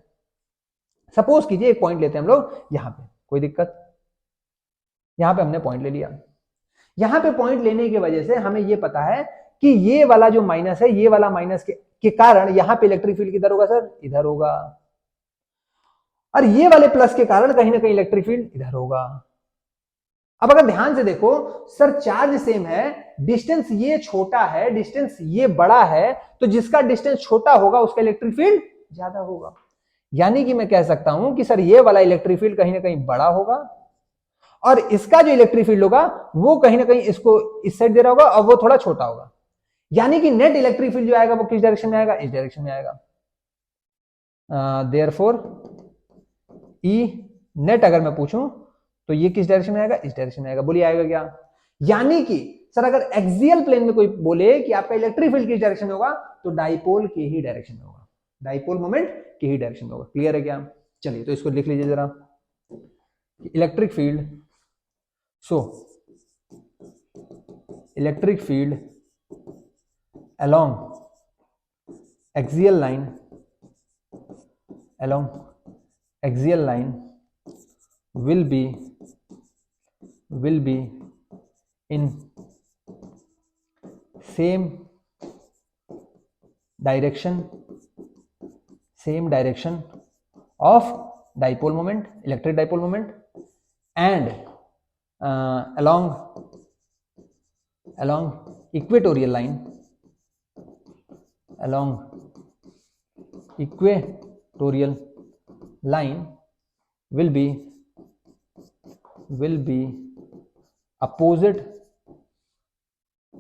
A: सपोज कीजिए एक पॉइंट लेते हैं हम लोग यहां पे, कोई दिक्कत? यहां पे हमने पॉइंट ले लिया। यहां पे पॉइंट लेने की वजह से हमें यह पता है कि ये वाला जो माइनस है, ये वाला माइनस के कारण यहां पे इलेक्ट्रिक फील्ड किधर होगा सर? इधर होगा। और ये वाले प्लस के कारण कहीं ना कहीं इलेक्ट्रिक फील्ड इधर होगा। अब अगर ध्यान से देखो सर, चार्ज सेम है, डिस्टेंस ये छोटा है, डिस्टेंस ये बड़ा है, तो जिसका डिस्टेंस छोटा होगा उसका इलेक्ट्रिक फील्ड ज्यादा होगा। यानी कि मैं कह सकता हूं कि सर ये वाला इलेक्ट्रिक फील्ड कहीं ना कहीं बड़ा होगा और इसका जो इलेक्ट्रिक फील्ड होगा वो कहीं ना कहीं इसको इस साइड दे रहा होगा और वो थोड़ा छोटा होगा। यानी कि नेट इलेक्ट्रिक फील्ड जो आएगा वो किस डायरेक्शन में आएगा, इस डायरेक्शन में आएगा। देयरफॉर ई नेट अगर मैं पूछूं तो ये किस डायरेक्शन में आएगा, इस डायरेक्शन में आएगा। बोलिए आएगा क्या? यानी कि सर अगर एक्सियल प्लेन में कोई बोले कि आपका इलेक्ट्रिक फील्ड किस डायरेक्शन में होगा तो डाइपोल के ही डायरेक्शन में होगा, डाइपोल मोमेंट के ही डायरेक्शन में होगा। क्लियर है क्या? चलिए तो इसको लिख लीजिए जरा, electric field, so electric field along axial line will be in same direction of dipole moment, electric dipole moment, and along equatorial line will be opposite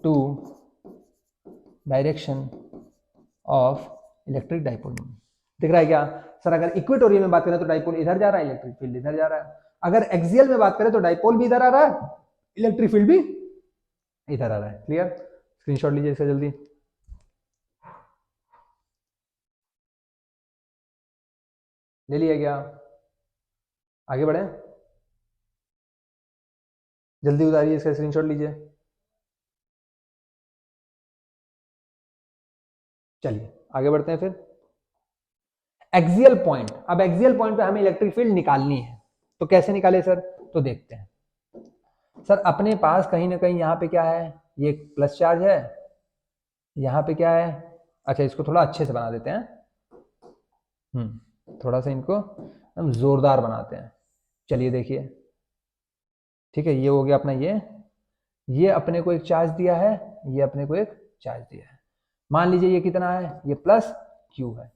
A: to direction of electric dipole moment। दिख रहा है क्या sir? अगर equatorial में बात करें तो dipole इधर जा रहा है, इलेक्ट्रिक फील्ड इधर जा रहा है। अगर एक्सियल में बात करें तो डाइपोल भी इधर आ रहा है, इलेक्ट्रिक फील्ड भी इधर आ रहा है। क्लियर? स्क्रीनशॉट लीजिए इसका जल्दी। ले लिया क्या? आगे बढ़े, जल्दी उतारिए इसका स्क्रीनशॉट लीजिए। चलिए आगे बढ़ते हैं फिर। एक्सियल पॉइंट, अब एक्सियल पॉइंट पे हमें इलेक्ट्रिक फील्ड निकालनी है, तो कैसे निकाले सर? तो देखते हैं सर, अपने पास कहीं ना कहीं यहाँ पे क्या है, ये प्लस चार्ज है, यहाँ पे क्या है, अच्छा इसको थोड़ा अच्छे से बना देते हैं, थोड़ा सा इनको हम जोरदार बनाते हैं। चलिए देखिए, ठीक है, ये हो गया अपना, ये अपने को एक चार्ज दिया है, ये अपने को एक चार्ज दिया है। मान लीजिए ये कितना है, ये प्लस क्यू है,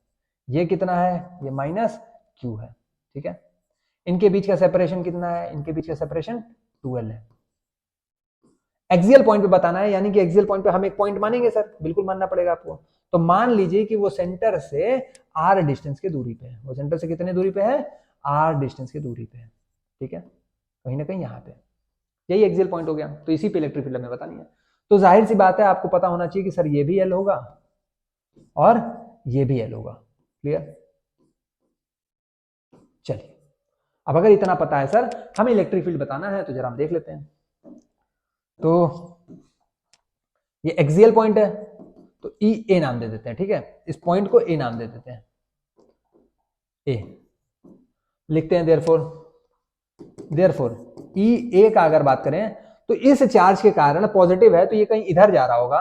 A: ये कितना है, ये माइनस क्यू है। ठीक है, इनके बीच का सेपरेशन कितना है, इनके बीच का सेपरेशन 12 है। एक्सियल पॉइंट पे बताना है, यानी कि एक्सियल पॉइंट पे हम एक पॉइंट मानेंगे सर, बिल्कुल मानना पड़ेगा आपको। तो मान लीजिए कि वो सेंटर से आर डिस्टेंस की दूरी पे है, वो सेंटर से कितने दूरी पे है, आर डिस्टेंस की दूरी पे है। ठीक है, कहीं ना कहीं यहाँ पे, यही एक्सियल पॉइंट हो गया। तो इसी पे इलेक्ट्रिक फील्ड हमें बतानी है। तो जाहिर सी बात है आपको पता होना चाहिए कि सर ये भी एल होगा और ये भी एल होगा। क्लियर? चलिए, अब अगर इतना पता है सर, हमें इलेक्ट्रिक फील्ड बताना है, तो जरा हम देख लेते हैं। तो ये एक्सियल पॉइंट है, तो ई ए नाम दे देते हैं। ठीक है, इस पॉइंट को ए नाम दे देते हैं, ए लिखते हैं। देयरफॉर ई ए का अगर बात करें तो इस चार्ज के कारण पॉजिटिव है, तो ये कहीं इधर जा रहा होगा,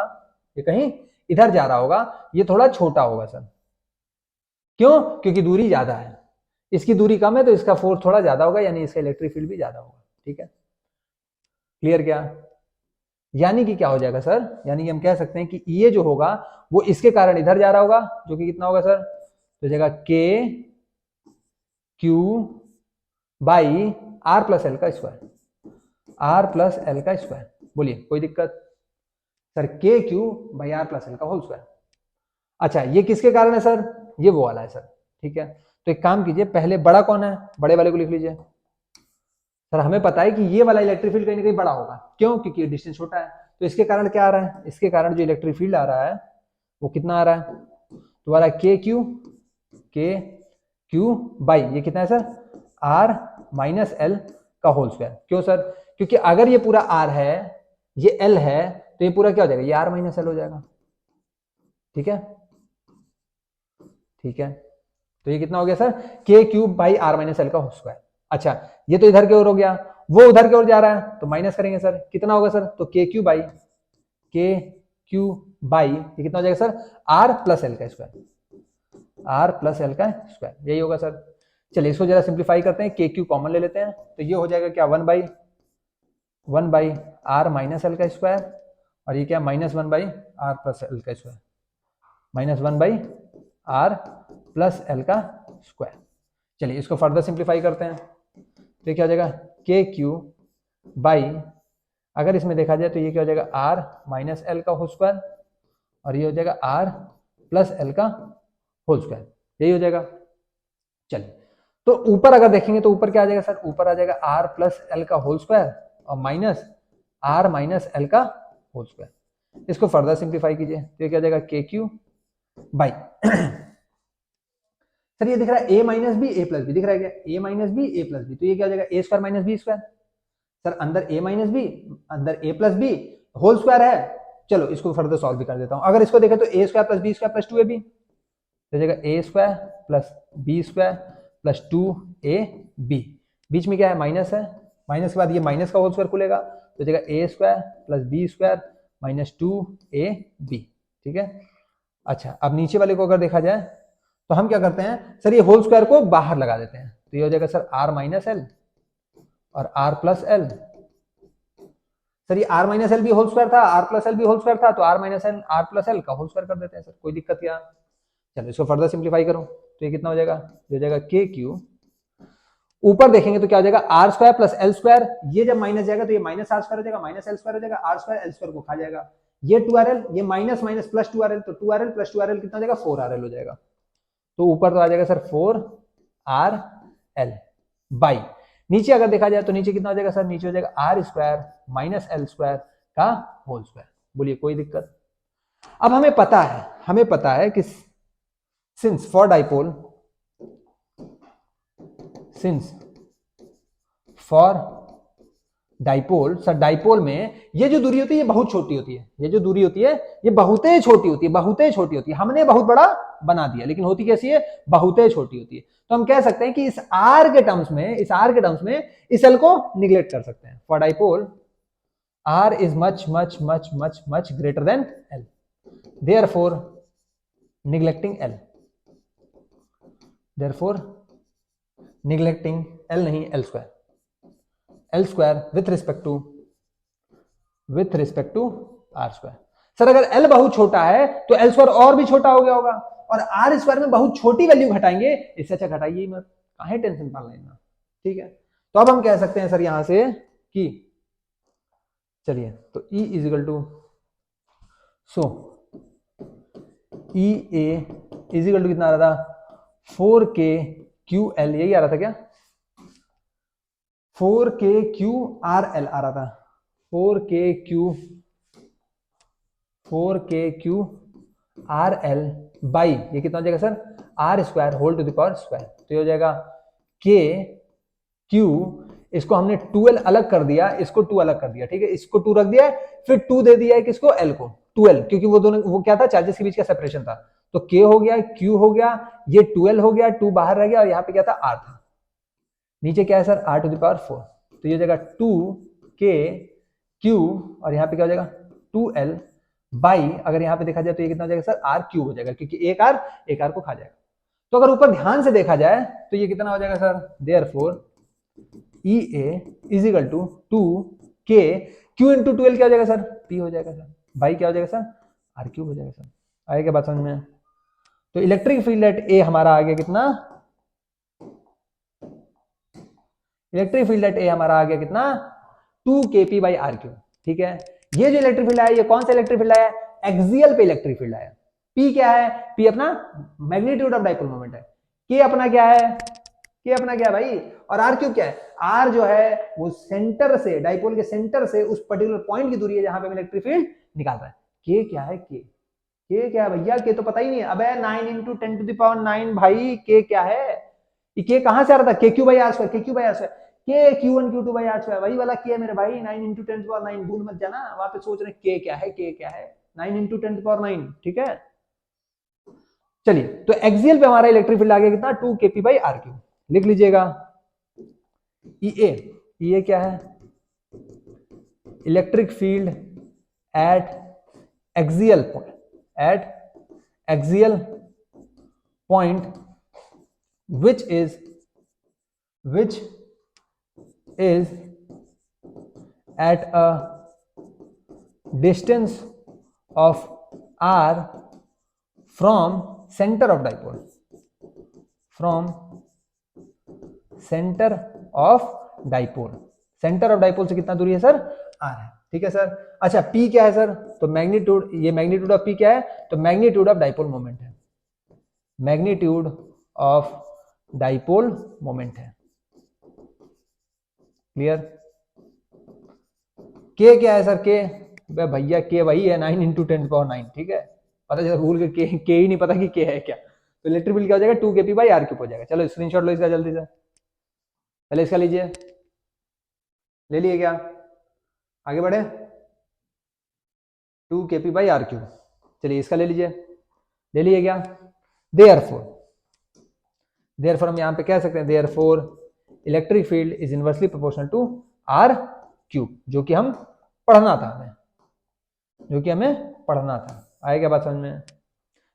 A: ये कहीं इधर जा रहा होगा, ये थोड़ा छोटा होगा सर। क्यों? क्योंकि दूरी ज्यादा है, इसकी दूरी कम है तो इसका फोर्स थोड़ा ज्यादा होगा, यानी इसका इलेक्ट्रिक फील्ड भी ज्यादा होगा। ठीक है, क्लियर क्या? यानी कि क्या हो जाएगा सर, यानी कि हम कह सकते हैं कि ये जो होगा वो इसके कारण इधर जा रहा होगा, जो कि कितना होगा सर, तो जाएगा k q by r plus l का स्क्वायर, आर प्लस एल का स्क्वायर। बोलिए कोई दिक्कत? Sir k q by r plus l का होल स्क्वायर। अच्छा, ये किसके कारण है सर? ये वो वाला है सर। ठीक है, तो एक काम कीजिए, पहले बड़ा कौन है, बड़े वाले को लिख लीजिए। सर हमें पता है कि ये वाला इलेक्ट्रिक फील्ड कहीं ना कहीं बड़ा होगा, क्यों? क्योंकि डिस्टेंस छोटा है। तो इसके कारण क्या आ रहा है, इसके कारण जो इलेक्ट्रिक फील्ड आ रहा है वो कितना आ रहा है, तुम्हारा के क्यू बाई ये कितना है सर, आर माइनस एल का होल स्क्वायर। क्यों सर? क्योंकि अगर ये पूरा आर है, ये एल है, तो ये पूरा क्या हो जाएगा, ये आर माइनस एल हो जाएगा। ठीक है, ठीक है, तो ये कितना हो गया sir, k cube by r minus l का होल स्क्वायर। अच्छा, ये तो इधर की ओर हो गया, वो उधर की ओर जा रहा है, तो माइनस करेंगे सर, कितना होगा सर, तो के क्यू बाई ये कितना हो जाएगा सर, आर प्लस एल का स्क्वायर, आर प्लस एल का स्क्वायर, यही होगा सर। चलिए इसको जरा सिंप्लीफाई करते हैं, के क्यू कॉमन ले लेते हैं, तो ये हो जाएगा क्या, 1 बाई आर माइनस एल का स्क्वायर, और ये क्या, -1 बाई आर प्लस एल का square, -1 by r plus l का स्क्वायर। चलिए इसको फर्दर सिंप्लीफाई करते हैं, तो ये क्या हो जाएगा के क्यू बाई, अगर इसमें देखा जाए तो ये क्या हो जाएगा आर माइनस एल का होल स्क्वायर, और ये हो जाएगा आर प्लस एल का होल स्क्वायर, यही हो जाएगा। चलिए तो ऊपर अगर देखेंगे तो ऊपर क्या आ जाएगा सर, ऊपर आ जाएगा आर प्लस एल का होल स्क्वायर और माइनस आर माइनस एल का होल स्क्वायर। इसको फर्दर सिंप्लीफाई कीजिए तो ये क्या आ जाएगा के क्यू बाई सर ये दिख रहा है A minus B A plus B, दिख रहा है क्या A minus B A plus B, तो ये क्या हो जाएगा A square minus B square. Sir अंदर ए माइनस बी अंदर A plus B whole square है, चलो इसको फर्दर सॉल्व भी कर देता हूं। अगर इसको देखें तो A square plus B square plus 2ab, तो जाएगा A square plus B square plus 2ab, बीच में क्या है माइनस है, माइनस के बाद ये माइनस का होल स्क्वायर खुलेगा, तो जाएगा A square plus B square minus 2ab, ठीक है। अच्छा अब नीचे वाले को अगर देखा जाए तो हम क्या करते हैं सर, ये होल स्क्वायर को बाहर लगा देते हैं, तो ये हो जाएगा सर आर माइनस एल और आर प्लस एल। सर ये आर माइनस एल भी होल स्क्वायर था, आर प्लस एल भी होल स्क्वायर था, तो r minus l r plus l का होल स्क्वायर कर देते हैं सर, कोई दिक्कत क्या। चलो इसको फर्दर सिंप्लीफाई करो तो ये कितना हो जाएगा, ये हो जाएगा के क्यू, ऊपर देखेंगे तो क्या हो जाएगा r square plus L square, ये जब माइनस जाएगा तो ये माइनस आर स्क्वायर हो जाएगा, माइनस एल स्क्वायर हो जाएगा, आर स्क्वायर एल स्क्वायर को खा जाएगा, ये 2rl ये माइनस माइनस प्लस 2rl, तो 2rl प्लस 2rl कितना हो जाएगा 4rl हो जाएगा, तो ऊपर तो आ जाएगा सर 4rl बाई, नीचे अगर देखा जाए तो नीचे कितना हो जाएगा सर, नीचे हो जाएगा r square minus l square का होल स्क्वायर। बोलिए कोई दिक्कत। अब हमें पता है कि since for dipole sir, dipole में ये जो दूरी होती है ये बहुत छोटी होती है, ये जो दूरी होती है ये बहुत ही छोटी होती है, हमने बहुत बड़ा बना दिया लेकिन होती कैसी है, बहुत ही छोटी होती है। तो हम कह सकते हैं कि इस आर के टर्म्स में इस एल को निग्लेक्ट कर सकते हैं। For dipole R is much much much much much greater than L, therefore neglecting L नहीं L square with respect to are square. Sir अगर एल बहुत छोटा है तो एल स्क्वायर और भी छोटा हो गया होगा, और आर स्क्वायर में बहुत छोटी वैल्यू घटाएंगे, इससे अच्छा घटाइए मत, काहे टेंशन पाल लेना, ठीक है। तो अब हम कह सकते हैं सर यहां से कि चलिए तो E equal to E a equal to कितना आ रहा था 4KQL, यही आ रहा था क्या, 4KQRL आ रहा था, 4KQRL बाई ये कितना हो जाएगा sir r square whole to the power square, तो ये हो जाएगा के क्यू, इसको हमने 2L अलग कर दिया, इसको 2 अलग कर दिया, ठीक है, इसको 2 रख दिया फिर 2 दे दिया है किसको L को 2L, क्योंकि वो दोनों वो क्या था चार्जेस के बीच का सेपरेशन था, तो K हो गया Q हो गया, ये 2L हो गया, 2 बाहर रह गया और यहाँ पे क्या था R था, नीचे क्या है sir R to the power 4, तो ये हो जाएगा 2KQ और यहाँ पे क्या हो जाएगा 2L बाई, अगर यहाँ पे देखा जाए तो ये कितना हो जाएगा सर R क्यूब हो जाएगा, क्योंकि एक R को खा जाएगा। तो अगर ऊपर ध्यान से देखा जाए तो ये कितना हो जाएगा sir, therefore EA equal to 2K Q into 2L क्या हो जाएगा सर P हो जाएगा सर, बाई क्या हो जाएगा सर R क्यूब हो जाएगा सर। आएगा क्या बात समझ में। तो इलेक्ट्रिक फील्ड एट ए हमारा आ गया कितना, इलेक्ट्रिक फील्ड एट ए हमारा आ गया कितना 2kp बाई आर क्यूब, ठीक है। ये जो इलेक्ट्रिक फील्ड आया ये कौन सा इलेक्ट्रिक फील्ड आया, एक्सियल पे इलेक्ट्रिक फील्ड आया। P क्या है, P अपना मैग्नीट्यूड ऑफ डाइपोल मोमेंट है, K अपना क्या है, K अपना क्या है भाई, और R क्यूब क्या है, R जो है वो सेंटर से डाइपोल के सेंटर से उस पर्टिकुलर पॉइंट की दूरी है जहां पे इलेक्ट्रिक फील्ड निकाल रहा है। K क्या है, K क्या है भैया, K तो पता ही नहीं है, अबे 9 इंटू 10 टू द पावर 9 भाई, K क्या है, ये K कहां से आ रहा था, KQ by r square, KQ by r square, K Q1 Q2 by r square, वही वाला K है मेरे भाई, 9 इंटू 10 टू पावर 9, भूल मत जाना, वहां पे सोच रहे K क्या है, K क्या है, 9 इंटू 10 टू पावर 9, ठीक है। चलिए तो एक्सियल पे हमारा इलेक्ट्रिक फील्ड आ गया कितना 2kp बाई आर क्यूब, लिख लीजिएगा। EA क्या है, electric field at axial point which is at a distance of r from center of dipole from centre of dipole. Centre of dipole से कितना दूरी है सर? आर है। ठीक है सर। अच्छा पी क्या है सर? तो मैग्नीट्यूड, ये मैग्नीट्यूड ऑफ पी क्या है? तो मैग्नीट्यूड ऑफ डाइपोल मोमेंट है, मैग्नीट्यूड ऑफ डाइपोल मोमेंट है। क्लियर? के क्या है सर? के भैया के वही है 9 × 10⁹। ठीक है, पता चला रूल के ही नहीं पता कि के है क्या। तो इलेक्ट्रिक फील्ड क्या हो जाएगा? 2kp/r³ हो जाएगा। चलो स्क्रीनशॉट लो इसका जल्दी से, पहले इसका लीजिए। ले लिए क्या? आगे बढ़े। 2kp/r³। चलिए इसका ले लीजिए, ले लिए क्या? देयरफॉर हम यहां पे कह सकते हैं therefore electric field is inversely proportional to r³, जो कि हम पढ़ना था हमें, जो कि हमें पढ़ना था। आएगा बात समझ में?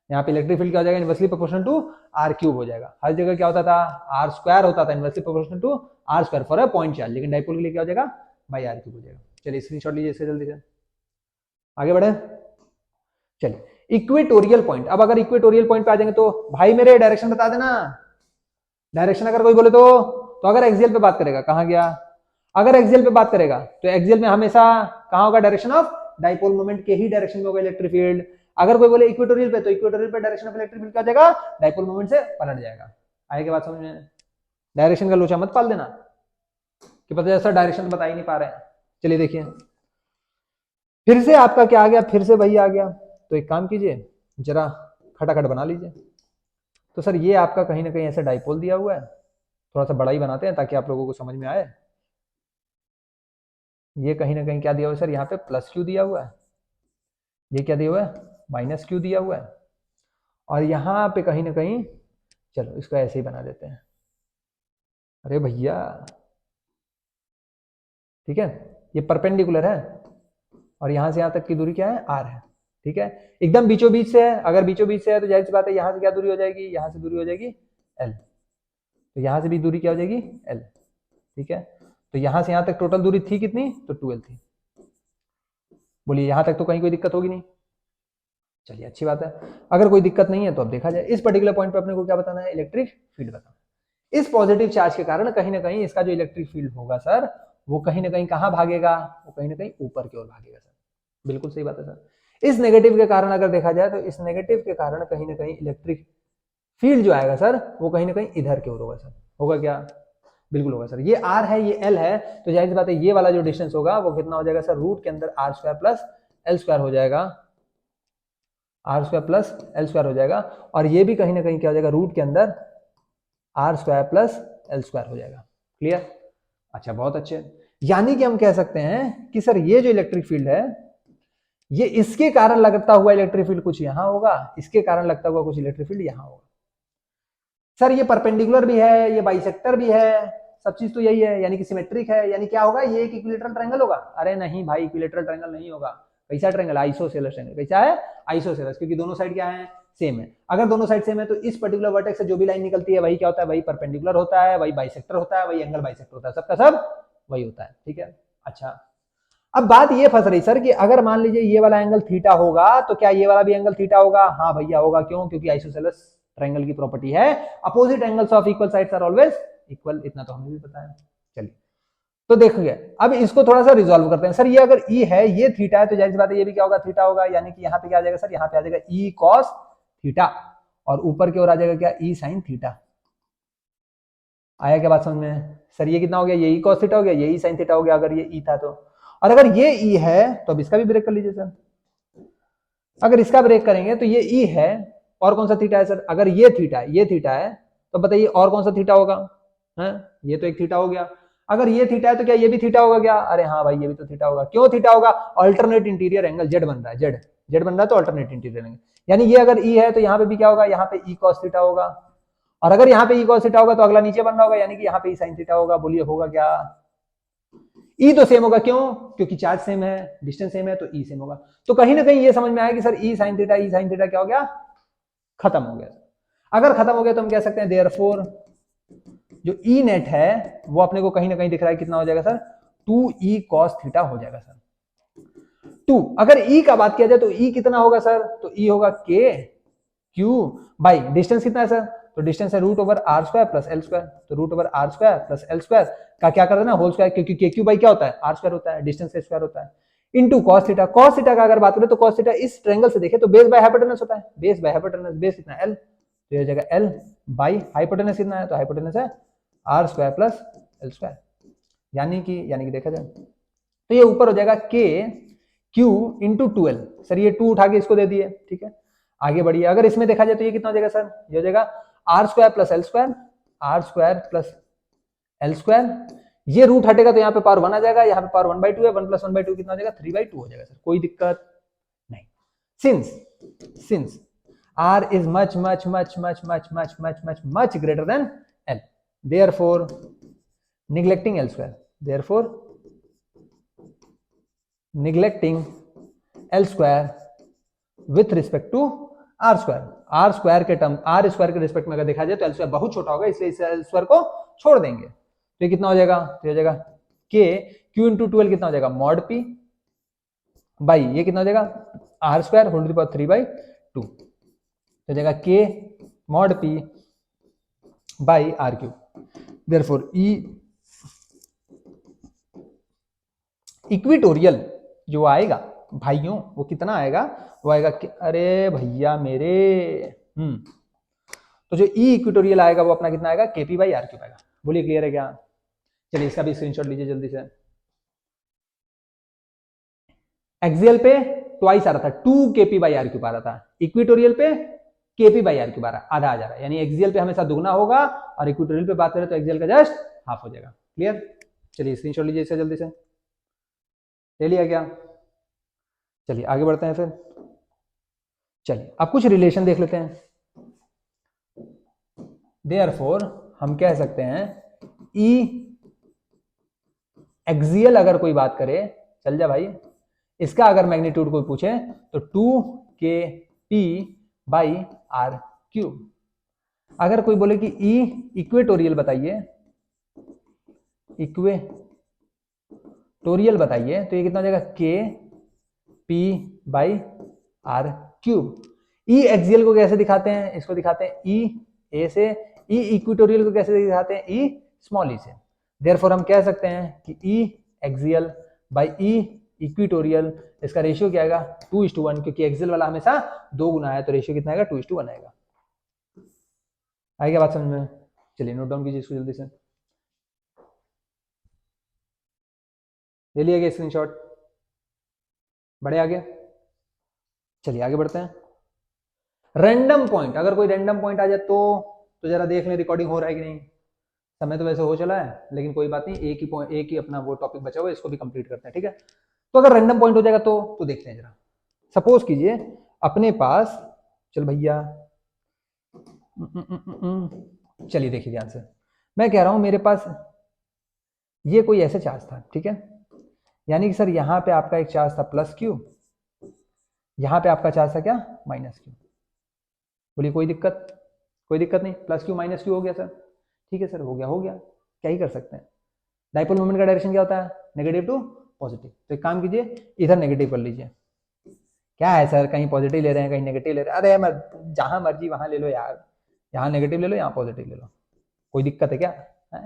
A: यहाँ पे इलेक्ट्रिक फील्ड क्या हो जाएगा? इनवर्सली प्रोपोर्शनल टू r³ हो जाएगा। हर जगह क्या होता था? r² होता था, inversely proportional to r² for a point charge, लेकिन डाइपोल के लिए क्या हो जाएगा? r³ हो जाएगा। चलिए स्क्रीनशॉट लीजिए इससे जल्दी से, आगे बढ़े। चलिए इक्वेटोरियल पॉइंट। अब अगर इक्वेटोरियल पॉइंट पे आ जाएंगे तो भाई मेरे डायरेक्शन बता देना। डायरेक्शन अगर कोई बोले तो अगर एक्सियल पे बात करेगा, कहां गया? अगर एक्सियल पे बात करेगा तो एक्सियल में हमेशा कहां होगा? डायरेक्शन ऑफ डाइपोल मोमेंट के ही डायरेक्शन में होगा इलेक्ट्रिक फील्ड। अगर कोई बोले इक्वेटोरियल पे, तो इक्वेटोरियल पे डायरेक्शन ऑफ इलेक्ट्रिक फील्ड क्या हो जाएगा? डाइपोल मोमेंट से पलट जाएगा। आएगी बात समझ में? डायरेक्शन का लोचा मत पाल देना कि पता चला डायरेक्शन बता ही नहीं पा रहे हैं। चलिए देखिए फिर से आपका क्या आ गया? फिर से वही आ गया। तो एक काम कीजिए, जरा खटाखट बना लीजिए। तो सर ये आपका कहीं ना कहीं ऐसे डाइपोल दिया हुआ है, थोड़ा सा बड़ा ही बनाते हैं ताकि आप लोगों को समझ में आए। ये कहीं ना कहीं क्या दिया हुआ है सर? यहाँ पे +q दिया हुआ है, ये क्या दिया हुआ है? -q दिया हुआ है, और यहाँ पे कहीं ना कहीं, चलो इसको ऐसे ही बना देते हैं। अरे भैया ठीक है, ये परपेंडिकुलर है और यहाँ से यहाँ तक की दूरी क्या है? r है। ठीक है, एकदम बीचों बीच से है। अगर बीचों बीच से है तो जाहिर सी बात है यहाँ से क्या दूरी हो जाएगी? यहाँ से दूरी हो जाएगी l। तो यहाँ से भी दूरी क्या हो जाएगी? l। ठीक है, तो यहाँ से यहाँ तक टोटल दूरी थी कितनी? तो 2l थी। बोलिए यहाँ तक तो कहीं कोई दिक्कत होगी नहीं। चलिए अच्छी बात है। अगर कोई दिक्कत नहीं है तो अब देखा जाए इस पर्टिकुलर पॉइंट पे अपने को क्या बताना है? इलेक्ट्रिक फील्ड बताना। इस पॉजिटिव चार्ज के कारण कहीं ना कहीं इसका जो इलेक्ट्रिक फील्ड होगा सर, वो कहीं ना कहीं कहाँ भागेगा? वो कहीं ना कहीं ऊपर की ओर भागेगा सर। बिल्कुल सही बात है सर। इस नेगेटिव के कारण अगर देखा जाए तो इस नेगेटिव के कारण कहीं ना कहीं इलेक्ट्रिक फील्ड जो आएगा सर, वो कहीं ना कहीं इधर की ओर होगा सर। होगा क्या? बिल्कुल होगा सर। ये r है, ये l है, तो जाहिर सी बात है ये वाला जो डिस्टेंस होगा वो कितना हो जाएगा सर? रूट के अंदर r² + l² हो जाएगा, r² + l² हो जाएगा। और ये भी कहीं ना कहीं क्या हो जाएगा? रूट के अंदर r² + l² हो जाएगा। क्लियर? अच्छा बहुत अच्छे। यानी कि हम कह सकते हैं कि सर ये जो इलेक्ट्रिक फील्ड है, ये इसके कारण लगता हुआ इलेक्ट्रिक फील्ड कुछ यहां होगा, इसके कारण लगता हुआ कुछ इलेक्ट्रिक फील्ड यहां होगा। सर ये परपेंडिकुलर भी है, ये बाइसेक्टर भी है, सब चीज तो यही है, यानी कि सिमेट्रिक है, यानी क्या होगा? ये एक इक्विलेटरल ट्रायंगल होगा। अरे नहीं भाई, इक्विलेटरल ट्रायंगल नहीं होगा। कैसा ट्रायंगल? Isosceles triangle. कैसा है? आइसोसेलेस, क्योंकि दोनों साइड क्या है? सेम है। अगर दोनों साइड सेम है तो इस पर्टिकुलर वर्टेक्स से जो भी लाइन निकलती है वही क्या होता है? वही परपेंडिकुलर होता है, वही बाइसेक्टर होता है, वही एंगल बाइसेक्टर होता है, सबका सब वही होता है। ठीक है, अच्छा अब बात ये फंस रही सर कि अगर मान लीजिए ये वाला एंगल थीटा होगा तो क्या ये वाला भी एंगल थीटा होगा? हाँ भैया होगा। क्यों? क्योंकि आइसोसेलेस ट्रायंगल की प्रॉपर्टी है opposite angles of equal sides are always equal. इतना तो हमें भी पता है। चलिए तो देखिए अब इसको थोड़ा सा रिजॉल्व करते हैं। सर ये अगर ई है, ये थीटा है, तो जाहिर सी बात है ये भी क्या होगा? थीटा होगा। यानी कि यहाँ पे क्या आ जाएगा सर? यहाँ पे आ जाएगा ई कॉस थीटा, और ऊपर की ओर आ जाएगा क्या? ई साइन थीटा। आया क्या बात समझ में? सर ये कितना हो गया? ये ई कॉस थीटा हो गया, ये ई साइन थीटा हो गया अगर ये ई था तो। और अगर ये ई है तो अब इसका भी ब्रेक कर लीजिए सर। अगर इसका ब्रेक करेंगे तो ये ई है, और कौन सा थीटा है सर? अगर ये थीटा है, ये थीटा है, तो बताइए और कौन सा थीटा होगा? है ये तो एक थीटा हो गया। अगर ये थीटा है तो क्या ये भी थीटा होगा क्या? अरे हाँ भाई ये भी तो थीटा होगा। क्यों थीटा होगा? अल्टरनेट इंटीरियर एंगल जेड बन रहा है, जेड बन रहा है तो अल्टरनेट इंटीरियर एंगल। यानी ये अगर ई है तो यहाँ पे भी क्या होगा? यहाँ पे ई कॉस थीटा होगा। और अगर यहाँ पे ई कॉस थीटा होगा तो अगला नीचे बन रहा होगा, यानी कि यहाँ पे ई साइन थीटा होगा। बोलिए होगा क्या? ई तो सेम होगा। क्यों? क्योंकि चार्ज सेम है, डिस्टेंस सेम है, तो ई सेम होगा। तो कहीं ना कहीं ये समझ में आया कि सर ई साइन थीटा क्या हो गया? खत्म हो गया। अगर खत्म हो गया तो हम कह सकते हैं देयरफॉर जो ई नेट है वो अपने को कहीं ना कहीं दिख रहा है, कितना हो जाएगा सर? 2e cos थीटा हो जाएगा सर। 2 अगर ई का बात किया जाए तो ई कितना होगा सर? तो ई होगा k q बाई डिस्टेंस कितना है सर? तो डिस्टेंस है root over R square plus L square, तो root over R square plus L square का क्या कर देना होल स्क्वायर, क्योंकि के क्यू बाई क्या होता है आर स्क्वायर होता है, डिस्टेंस का स्क्वायर होता है, into cos theta. Cos theta का अगर बात करें तो कॉस थीटा इस ट्रायंगल से देखे तो बेस बाय हाइपोटेनस होता है, बेस बाय हाइपोटेनस, बेस कितना एल, तो ये जगह एल बाई हाइपोटेनस कितना है, तो हाइपोटेनस है r square plus L square, यानी कि देखा जाए तो ये ऊपर हो जाएगा के क्यू इंटू 12। सर ये 2 उठा के इसको दे दिए, ठीक है आगे बढ़िए। अगर इसमें देखा जाए तो ये कितना हो जाएगा सर, ये हो जाएगा r square plus L square, r square plus L square, ये रूट हटेगा तो यहाँ पे पावर 1 आ जाएगा, यहाँ पे पावर 1/2 है, 1 + 1/2 कितना हो जाएगा 3/2 हो जाएगा सर, कोई दिक्कत नहीं। Since R is much greater than L, therefore neglecting L square, with respect to R square, R square के रिस्पेक्ट में अगर देखा जाए तो L square बहुत छोटा होगा, इसलिए इस L square को छोड़ देंगे, तो ये कितना हो जाएगा, तो हो जाएगा K Q इंटू 12 कितना हो जाएगा मॉड P बाई ये कितना हो जाएगा R square whole to the power 3/2, तो जाएगा K mod P by are cube, therefore E equatorial जो आएगा भाइयों वो कितना आएगा, वो आएगा कि अरे भैया मेरे तो जो E इक्विटोरियल आएगा वो अपना कितना आएगा KP बाई आर क्यूब आएगा। बोलिए क्लियर है क्या? चलिए इसका भी स्क्रीनशॉट लीजिए जल्दी से। एक्सियल पे ट्वाइस आ रहा था 2 KP बाई आर क्यूब आ रहा था, इक्विटोरियल पे KP बाई आर क्यूब आधा आ जा रहा है, यानी एक्सियल पे हमेशा दुगना होगा और इक्विटोरियल पे बात करें तो एक्सियल का जस्ट हाफ हो जाएगा। क्लियर? चलिए स्क्रीनशॉट लीजिए इसे जल्दी से, ले लिया क्या? चलिए आगे बढ़ते हैं फिर। चलिए अब कुछ रिलेशन देख लेते हैं। देयरफॉर हम कह सकते हैं ई एक्सियल अगर कोई बात करे, चल जा भाई, इसका अगर मैग्नीट्यूड कोई पूछे तो 2KP बाई आर क्यूब। अगर कोई बोले कि ई इक्वेटोरियल बताइए, इक्वेटोरियल बताइए, तो ये कितना हो जाएगा KP by are cube. E axial को कैसे दिखाते हैं, इसको दिखाते हैं ई ए से, ई इक्वेटोरियल को कैसे दिखाते हैं ई स्मॉल ई से। देयरफॉर हम कह सकते हैं कि ई एक्सियल बाई ई इक्वेटोरियल, इसका रेशियो क्या आएगा 2:1, क्योंकि एक्सियल वाला हमेशा 2 गुना है, तो रेशियो कितना आएगा 2:1 आएगा। आएगा बात समझ में? चलिए नोट डाउन कीजिए इसको जल्दी से, ले लिया गया स्क्रीनशॉट, बढ़े आगे। चलिए आगे बढ़ते हैं। रैंडम पॉइंट, अगर कोई रैंडम पॉइंट आ जाए तो जरा देख लें रिकॉर्डिंग हो रहा है कि नहीं। समय तो वैसे हो चला है, लेकिन कोई बात नहीं, एक ही अपना वो टॉपिक बचा हुआ है, इसको भी कंप्लीट करते हैं, ठीक है। तो अगर रैंडम पॉइंट हो जाएगा तो देखते हैं जरा। सपोज कीजिए अपने पास, चल भैया चलिए देखिए ध्यान से, मैं कह रहा हूं मेरे पास ये कोई ऐसे चार्ज था, ठीक है, यानी कि सर यहां पे आपका एक चार्ज था प्लस क्यू, यहां पे आपका चार्ज था क्या माइनस क्यू। बोलिए कोई दिक्कत? कोई दिक्कत नहीं, प्लस क्यू माइनस क्यू हो गया सर, ठीक है सर, हो गया, क्या ही कर सकते हैं। डाइपोल मोमेंट का डायरेक्शन क्या होता है नेगेटिव टू पॉजिटिव, तो एक काम कीजिए इधर नेगेटिव कर लीजिए। क्या है सर, कहीं पॉजिटिव ले रहे हैं कहीं नेगेटिव ले रहे हैं, अरे जहां मर्जी वहां ले लो यार, यहाँ नेगेटिव ले लो यहाँ पॉजिटिव ले लो, कोई दिक्कत है क्या?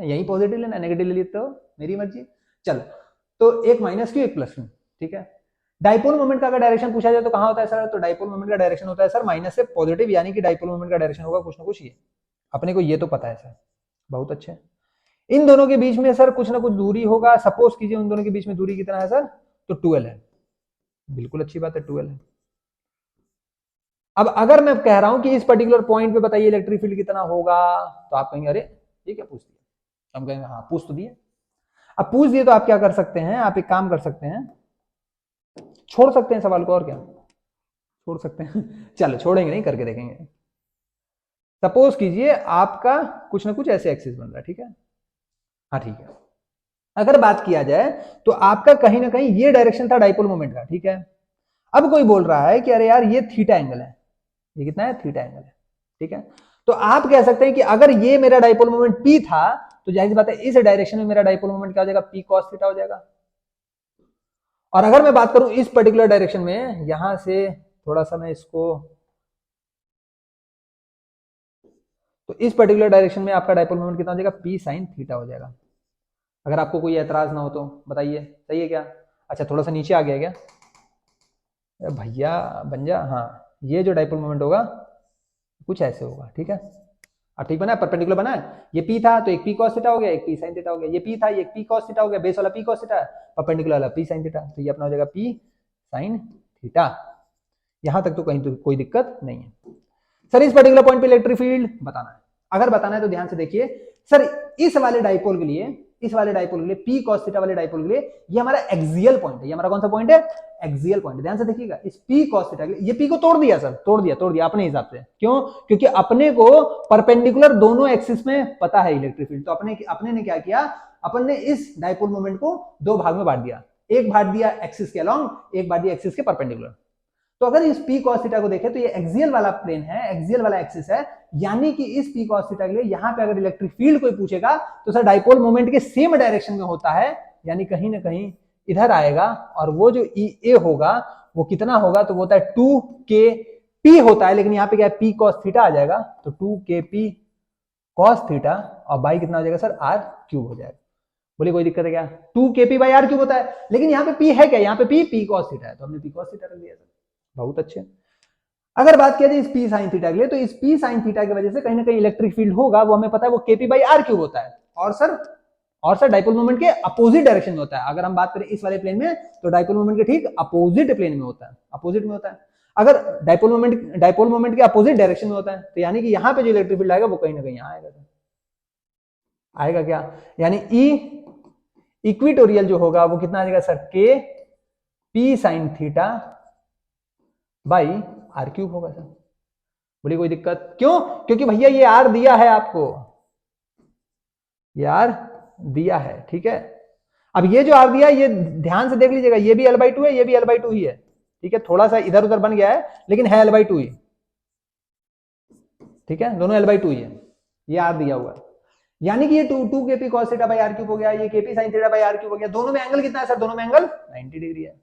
A: यही पॉजिटिव लेना, नेगेटिव ले लिए तो मेरी मर्जी। चलो तो एक माइनस क्यू एक प्लस क्यू, ठीक है। डाइपोल मोमेंट का अगर डायरेक्शन पूछा जाए तो कहाँ होता है सर, तो डाइपोल मोमेंट का डायरेक्शन होता है सर माइनस से पॉजिटिव, यानी कि डाइपोल मोमेंट का डायरेक्शन होगा कुछ ना कुछ ये, अपने को ये तो पता है सर, बहुत अच्छे। इन दोनों के बीच में सर कुछ ना कुछ दूरी होगा, सपोज कीजिए उन दोनों के बीच में दूरी कितना है सर, तो 12 है, बिल्कुल अच्छी बात है 12 है। अब अगर मैं कह रहा हूं कि इस पर्टिकुलर पॉइंट पे बताइए इलेक्ट्रिक फील्ड कितना होगा, तो आप कहेंगे अरे ये क्या पूछ दिया, हम कहेंगे हाँ पूछ तो दिए। अब पूछ दिए तो आप क्या कर सकते हैं, आप एक काम कर सकते हैं, छोड़ सकते हैं सवाल को, और क्या छोड़ सकते हैं चलो छोड़ेंगे नहीं, करके देखेंगे। सपोज कीजिए आपका कुछ ना कुछ ऐसे एक्सिस बन रहा है, ठीक है, हाँ ठीक है। अगर बात किया जाए तो आपका कहीं ना कहीं ये डायरेक्शन था डाइपोल मोमेंट का, ठीक है। अब कोई बोल रहा है कि अरे यार ये थीटा एंगल है, ये कितना है थीटा एंगल है, ठीक है। तो आप कह सकते हैं कि अगर ये मेरा डाइपोल मोमेंट P था तो जाहिर सी बात है इस डायरेक्शन में मेरा डाइपोल मोमेंट क्या हो जाएगा P cos थीटा हो जाएगा। और अगर मैं बात करूं इस पर्टिकुलर डायरेक्शन में, यहां से थोड़ा सा मैं इसको तो इस पर्टिकुलर डायरेक्शन में आपका डाइपोल मोमेंट कितना हो जाएगा, पी साइन थीटा हो जाएगा। अगर आपको कोई एतराज ना हो तो बताइए, सही है क्या? अच्छा थोड़ा सा नीचे आ गया क्या भैया, बन जा। हाँ, ये जो डाइपोल मोमेंट होगा कुछ ऐसे होगा, ठीक है। अब ठीक बना है, परपेंडिकुलर बना है। ये पी था तो एक पी कॉस थीटा हो गया, एक पी साइन थीटा हो गया। ये पी था, ये एक पी कॉस थीटा हो गया, बेस वाला पी कॉस थीटा, परपेंडिकुलर वाला पी साइन थीटा। तो ये अपना हो जाएगा पी साइन थीटा। यहां तक तो कहीं तो कोई दिक्कत नहीं है। सर इस पर्टिकुलर पॉइंट पे इलेक्ट्रिक फील्ड बताना है। अगर बताना है तो ध्यान से देखिए सर, इस वाले डाइपोल के लिए, इस वाले डाइपोल के लिए, पी कॉस थीटा वाले डाइपोल के लिए ये हमारा एक्सियल पॉइंट है। ये हमारा कौन सा पॉइंट है, एक्सियल पॉइंट। ध्यान से देखिएगा, इस पी कॉस थीटा के लिए ये पी को तोड़ दिया सर, तोड़ दिया अपने हिसाब से। क्यों? क्योंकि अपने को परपेंडिकुलर दोनों एक्सिस में पता है इलेक्ट्रिक फील्ड। तो अपने ने क्या किया, अपन ने इस डाइपोल मोमेंट को दो भाग में बांट दिया। एक भाग दिया एक्सिस के अलोंग, एक भाग दिया एक्सिस के परपेंडिकुलर। तो अगर इस पी कॉस थीटा को देखें तो ये एक्सियल वाला प्लेन है, एक्सियल वाला एक्सिस है। यानी कि इस पी कॉस थीटा के लिए यहां पे अगर इलेक्ट्रिक फील्ड कोई पूछेगा तो सर डाइपोल मोमेंट के सेम डायरेक्शन में होता है, यानी कहीं ना कहीं इधर आएगा। और वो जो ई ए होगा वो कितना होगा, तो वो होता है 2kp होता है, लेकिन यहाँ पे क्या है, पी कॉस थीटा आ जाएगा। तो 2kp कॉस थीटा और बाई कितना हो जाएगा सर, आर क्यूब हो जाएगा। बोले कोई दिक्कत है क्या? 2kp बाई आर क्यूब होता है, लेकिन यहाँ पे पी है क्या, यहाँ पे पी कॉस थीटा है, तो हमने पी कॉस थीटा रख दिया सर। बहुत अच्छे। अगर बात किया जाए इस पी साइन थीटा के लिए, तो इस पी साइन थीटा की वजह से कहीं ना कहीं इलेक्ट्रिक फील्ड होगा, वो हमें पता है, वो केपी बाई आर क्यूब होता है। और सर डाइपोल मोमेंट के अपोजिट डायरेक्शन में होता है। अगर हम बात करें इस वाले प्लेन में, तो डाइपोल मोमेंट के ठीक अपोजिट प्लेन में होता है, अपोजिट में होता है। अगर डाइपोल मोमेंट के अपोजिट डायरेक्शन में होता है, तो यानी कि यहां पे जो इलेक्ट्रिक फील्ड आएगा वो कहीं ना कहीं यहां आएगा। आएगा क्या? यानी ई इक्विटोरियल जो होगा वो कितना आ जाएगा sir, k p sine theta by are cube होगा सर। बोली कोई दिक्कत? क्यों? क्योंकि भैया ये आर दिया है आपको, ये आर दिया है, ठीक है। अब ये जो आर दिया है, ये ध्यान से देख लीजिएगा, ये भी L/2 है, ये भी L/2 ही है, ठीक है। थोड़ा सा इधर उधर बन गया है, लेकिन है L/2 ही, ठीक है। दोनों L/2 ही है, ये आर दिया हुआ है। यानी कि ये 2 kp cos theta by are cube हो गया, ये kp sin theta by are cube हो गया। दोनों में एंगल कितना है सर? दोनों में एंगल 90 डिग्री है।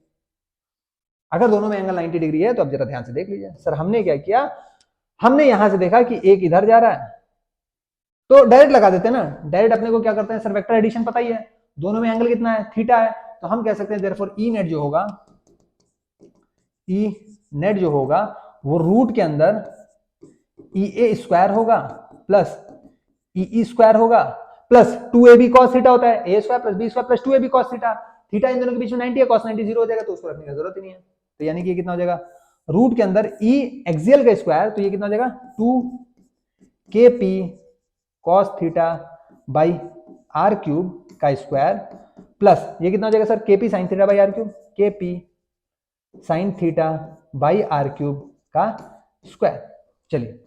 A: अगर दोनों में एंगल 90 डिग्री है तो अब जरा ध्यान से देख लीजिए सर, हमने क्या किया, हमने यहां से देखा कि एक इधर जा रहा है, तो डायरेक्ट लगा देते हैं ना। डायरेक्ट अपने को क्या करते हैं सर, वेक्टर एडिशन पता ही है, दोनों में एंगल कितना है, थीटा है। तो हम कह सकते हैं देयरफॉर ई नेट जो होगा, ई नेट जो होगा वो रूट के अंदर ई ए स्क्वायर होगा प्लस ई स्क्वायर होगा प्लस 2ab cos थीटा होता है, A square plus B square plus 2ab cos theta. Theta इन दोनों के बीच में 90 है, cos 90 0 हो जाएगा, तो उसको रखने की जरूरत ही नहीं है। तो यानी कि ये कितना हो जाएगा, रूट के अंदर ई एक्सियल का स्क्वायर, तो ये कितना हो जाएगा 2kp cos theta by are cube का स्क्वायर प्लस ये कितना हो जाएगा sir, kp sin theta by are cube, kp sin theta by are cube का स्क्वायर। चलिए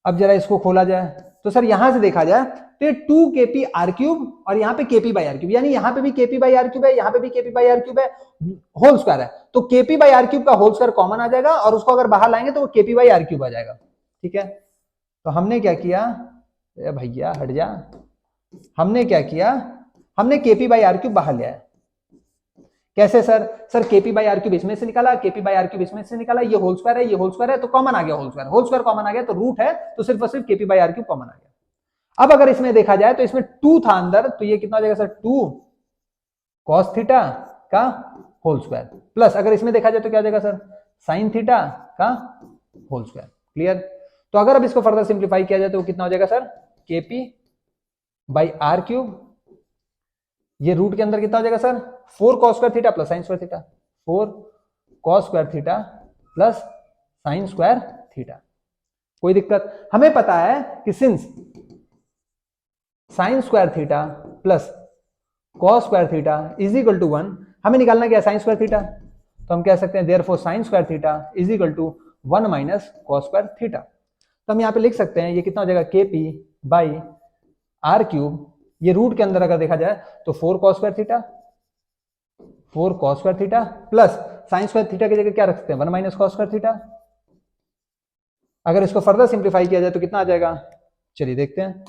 A: अब जरा इसको खोला जाए, तो सर यहां से देखा जाए तो ये 2kp आर क्यूब और यहाँ पे kp बाई आर क्यूब, यानी यहाँ पे भी kp बाई आर क्यूब है, यहाँ पे भी kp बाई आर क्यूब है, होल स्क्वायर है। तो kp बाई आर क्यूब का होल स्क्वायर कॉमन आ जाएगा और उसको अगर बाहर लाएंगे तो वो kp बाई आर क्यूब आ जाएगा, ठीक है। तो हमने क्या किया, भैया हट जा, हमने क्या किया, हमने kp बाई आर क्यूब बाहर लिया है। कैसे sir? Sir kp by are cube इसमें से निकाला, kp बाई आर क्यूब इसमें से निकाला, ये होल स्क्वायर है, ये होल स्क्वायर है, तो कॉमन आ गया होल स्क्वायर कॉमन आ गया, तो रूट है तो सिर्फ और सिर्फ kp by are cube common आ गया। अब अगर इसमें देखा जाए तो इसमें 2 था अंदर, तो ये कितना हो जाएगा सर, 2 cos थीटा का होल स्क्वायर प्लस अगर इसमें देखा जाए तो क्या हो जाएगा सर, sin थीटा का होल स्क्वायर। क्लियर? तो अगर अब इसको फर्दर सिंप्लीफाई किया जाए तो कितना हो जाएगा sir, kp by are cube, ये रूट के अंदर कितना हो जाएगा sir, 4 cos square theta plus sin square theta, 4 cos square theta plus sin square theta. कोई दिक्कत? हमें पता है कि since sin square theta plus cos square theta is equal to 1, हमें निकालना क्या है, sin स्क्वायर थीटा। तो हम कह सकते हैं therefore sin square theta is equal to 1 minus cos square theta. तो हम यहाँ पे लिख सकते हैं ये कितना हो जाएगा, kp बाई आर क्यूब, ये रूट के अंदर अगर देखा जाए तो 4 cos square theta, 4 cos square theta plus sin square theta की जगह क्या रख सकते हैं, 1 माइनस cos स्क्वायर थीटा। अगर इसको फर्दर सिंप्लीफाई किया जाए तो कितना आ जाएगा, चलिए देखते हैं।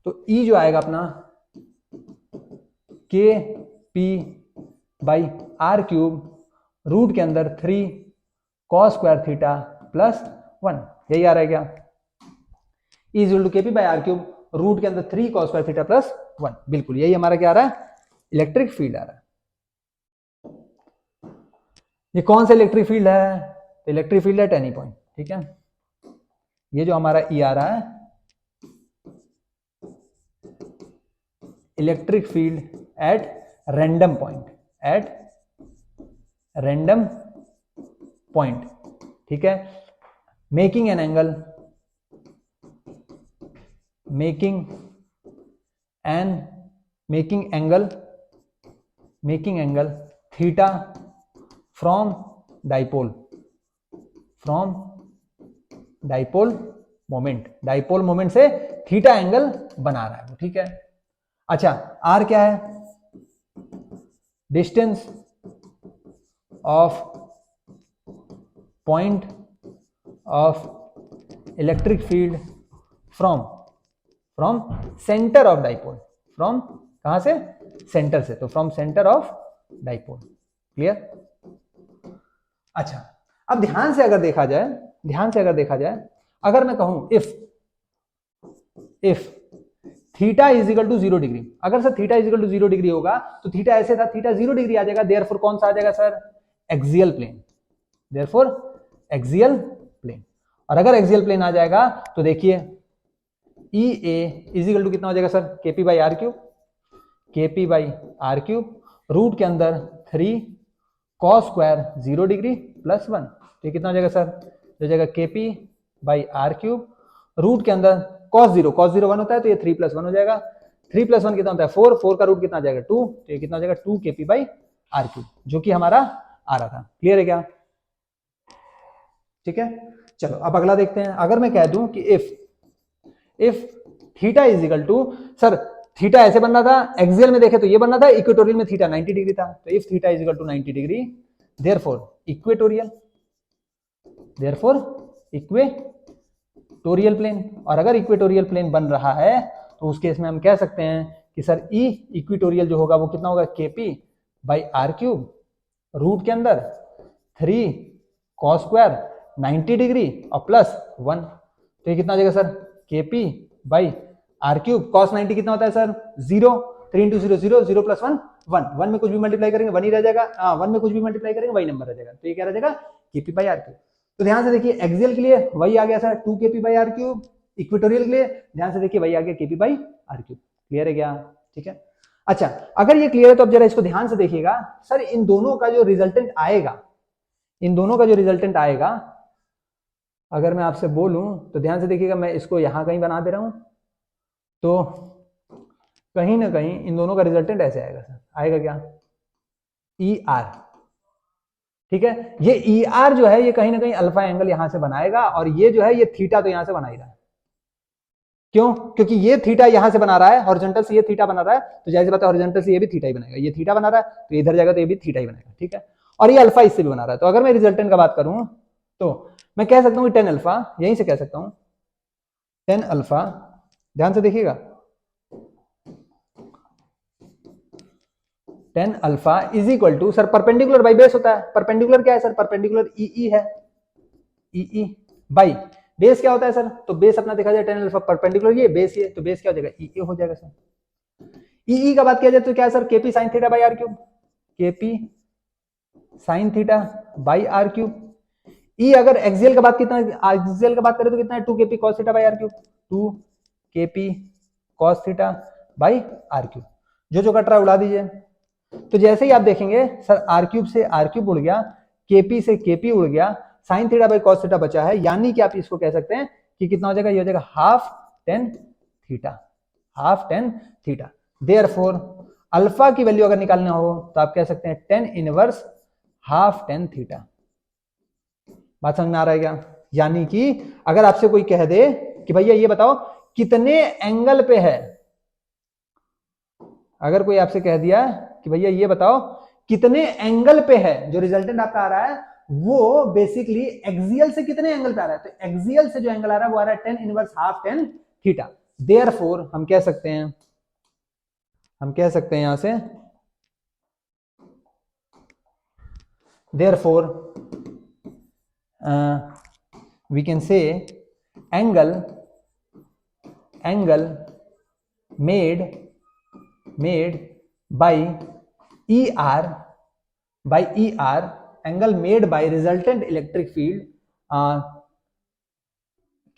A: तो ई जो आएगा अपना k p by are cube root के अंदर 3 cos स्क्वायर थीटा प्लस 1, यही आ रहा है क्या। E is equal to KP by are cube, root के अंदर 3 cos स्क्वायर थीटा प्लस 1। बिल्कुल यही हमारा क्या आ रहा है, इलेक्ट्रिक फील्ड आ रहा है। ये कौन सा इलेक्ट्रिक फील्ड है, तो इलेक्ट्रिक फील्ड है टेनी पॉइंट, ठीक है। ये जो हमारा ई आ रहा है, electric field at random point, at random point, ठीक है। Making an angle, making angle theta from dipole, dipole moment से थीटा एंगल बना रहा है, ठीक है। अच्छा आर क्या है, distance of point of electric field from centre of dipole, from कहां से, सेंटर से, तो from centre of dipole, clear. अच्छा अब ध्यान से अगर देखा जाए, अगर मैं कहूं if theta is equal to 0 degree, अगर sir theta is equal to 0 degree होगा तो थीटा ऐसे था, थीटा 0 डिग्री आ जाएगा, देयरफॉर कौन सा आ जाएगा sir, axial plane, therefore axial plane. और अगर एक्सियल प्लेन आ जाएगा तो देखिए E a is equal to कितना हो जाएगा sir, KP by are cube, root के अंदर 3 cos स्क्वायर 0 डिग्री प्लस 1, तो ये कितना हो जाएगा सर, हो जाएगा KP by are cube, root के अंदर cos 0 1 होता है, तो ये 3 + 1 हो जाएगा, 3 + 1 कितना होता है 4 का रूट कितना आ जाएगा 2, तो ये कितना हो जाएगा 2 केपी बाई आर क्यूब, जो कि हमारा आ रहा था। क्लियर है क्या, ठीक है। चलो अब अगला देखते हैं, अगर मैं कह दूं कि if theta is equal to, sir theta ऐसे बन रहा था, एक्सियल में देखे तो ये बन रहा था, इक्वेटोरियल में थीटा 90 डिग्री था, तो if theta is equal to 90 degree therefore equatorial plane, और अगर इक्वेटोरियल प्लेन बन रहा है तो उस केस में हम कह सकते हैं कि सर ई इक्वेटोरियल जो होगा वो कितना होगा, KP by are cube, root के अंदर 3 cos स्क्वायर 90 डिग्री और प्लस 1, तो ये कितना हो जाएगा sir, KP by are cube, cos 90 कितना होता है सर 0, 3 × 0 0, 0 + 1 1 में कुछ भी मल्टीप्लाई करेंगे 1 ही रह जाएगा, 1 में कुछ भी मल्टीप्लाई करेंगे वही नंबर रह जाएगा, तो ये क्या रह जाएगा, केपी बाई आर क्यूब। तो ध्यान से देखिए एक्सियल के लिए वही आ गया sir 2 KP by are cube, equatorial के लिए ध्यान से देखिए वही आ गया KP by are cube. Clear है क्या, ठीक है। अच्छा अगर ये क्लियर है तो अब जरा इसको ध्यान से देखिएगा, सर इन दोनों का जो रिजल्टेंट आएगा, अगर मैं आपसे बोलूं तो ध्यान से देखिएगा, मैं इसको यहां कहीं बना दे रहा हूं, तो कहीं ना कहीं इन दोनों का रिजल्टेंट ऐसे आएगा सर, आएगा क्या, ई आर, ठीक है। ये ई आर जो है ये कहीं ना कहीं अल्फा एंगल यहां से बनाएगा, और ये जो है ये थीटा तो यहां से बना ही रहा है, क्यों, क्योंकि ये थीटा यहां से बना रहा है, हॉरिजॉन्टल से ये थीटा बना रहा है, तो जाहिर सी बात है हॉरिजॉन्टल से ये भी थीटा ही बनेगा, ये थीटा बना रहा है तो इधर जाएगा तो ये भी थीटा ही बनेगा, ठीक है। और ये अल्फा इससे भी बना रहा है, तो अगर मैं रिजल्टेंट का बात करूं तो मैं कह सकता हूं 10 अल्फा, यहीं से कह सकता हूं 10 अल्फा, ध्यान से देखिएगा 10 alpha is equal to, sir perpendicular by base होता है, परपेंडिकुलर क्या है सर, परपेंडिकुलर ई है, ई बाई बेस क्या होता है सर, तो बेस अपना देखा जाए 10 अल्फा परपेंडिकुलर ये बेस ये, तो बेस क्या हो जाएगा ई हो जाएगा सर। ई का बात किया जाए तो क्या है sir, KP sine theta by are cube, KP sine theta by are cube. E अगर एक्सियल का बात कितना, एक्सियल का बात करें तो कितना है 2 KP cos theta by are cube, 2 KP cos theta by are cube, जो कट रहा है उड़ा दीजिए। तो जैसे ही आप देखेंगे सर आर क्यूब से आर क्यूब उड़ गया, केपी से केपी उड़ गया, sine theta by cos theta बचा है, यानी कि आप इसको कह सकते हैं कि कितना हो जाएगा, ये हो जाएगा half tan theta. Therefore alpha की वैल्यू अगर निकालना हो तो आप कह सकते हैं 10 इनवर्स हाफ टेन थीटा। बात समझ में आ रहा है क्या, यानी कि अगर आपसे कोई कह दे कि भैया ये बताओ कितने एंगल पे है, अगर कोई आपसे कह दिया कि भैया ये बताओ कितने एंगल पे है, जो रिजल्टेंट आपका आ रहा है वो बेसिकली एक्सियल से कितने एंगल पे आ रहा है, तो एक्सियल से जो एंगल आ रहा है वो आ रहा है 10 inverse half tan theta. Therefore हम कह सकते हैं यहां से, therefore we can say angle angle made by ER angle made by resultant electric field,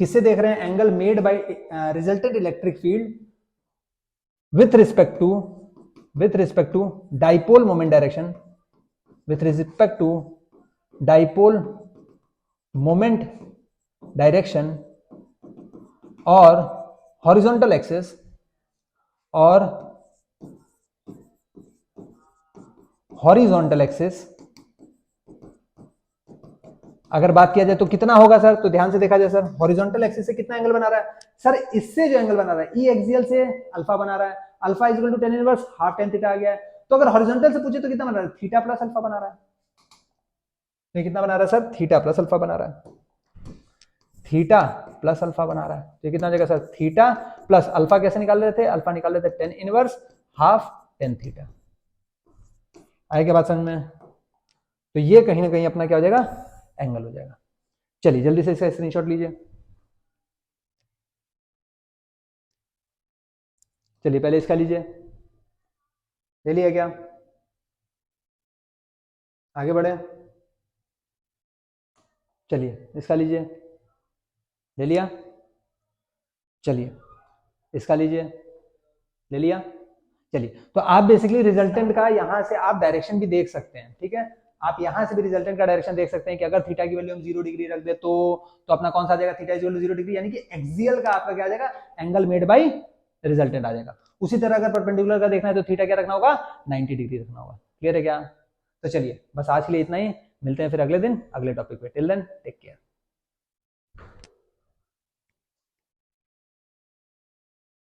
A: किससे देख रहे हैं? Angle made by resultant electric field with respect to dipole moment direction, with respect to dipole moment direction और horizontal axis अगर बात किया जाए तो कितना होगा सर? तो ध्यान से देखा जाए सर, हॉरिजॉन्टल एक्सिस से कितना एंगल बना रहा है सर? इससे जो एंगल बना रहा है ई एक्सियल से अल्फा बना रहा है, alpha is equal to tan inverse half tan theta आ गया है। तो अगर हॉरिजॉन्टल से पूछे तो कितना बना रहा है? थीटा प्लस अल्फा बना रहा है। तो कितना बना रहा है सर? थीटा प्लस अल्फा बना रहा है, थीटा प्लस अल्फा बना रहा है। तो कितना जगह सर? थीटा प्लस अल्फा कैसे निकाल रहे थे? अल्फा निकाल रहे थे tan inverse half tan theta. आए क्या बात समझ में? तो ये कहीं ना कहीं अपना क्या हो जाएगा? एंगल हो जाएगा। चलिए जल्दी से इसका स्क्रीनशॉट लीजिए। चलिए पहले इसका लीजिए, ले लिया क्या? आगे बढ़े, चलिए इसका लीजिए, ले लिया। चलिए इसका लीजिए, ले लिया। चलिए तो आप बेसिकली रिजल्टेंट का यहां से आप डायरेक्शन भी देख सकते हैं, ठीक है? आप यहां से भी रिजल्टेंट का डायरेक्शन देख सकते हैं कि अगर थीटा की वैल्यू हम 0 डिग्री रख दे तो अपना कौन सा आ जाएगा? Theta is equal to 0 degree, यानी कि एक्सियल का आपका क्या आ जाएगा? एंगल मेड बाय रिजल्टेंट आ जाएगा। उसी तरह अगर परपेंडिकुलर का देखना है तो थीटा क्या रखना होगा? 90 डिग्री रखना होगा। क्लियर है क्या? तो चलिए बस आज के लिए इतना ही, मिलते हैं फिर अगले दिन अगले टॉपिक पे। Till then take care.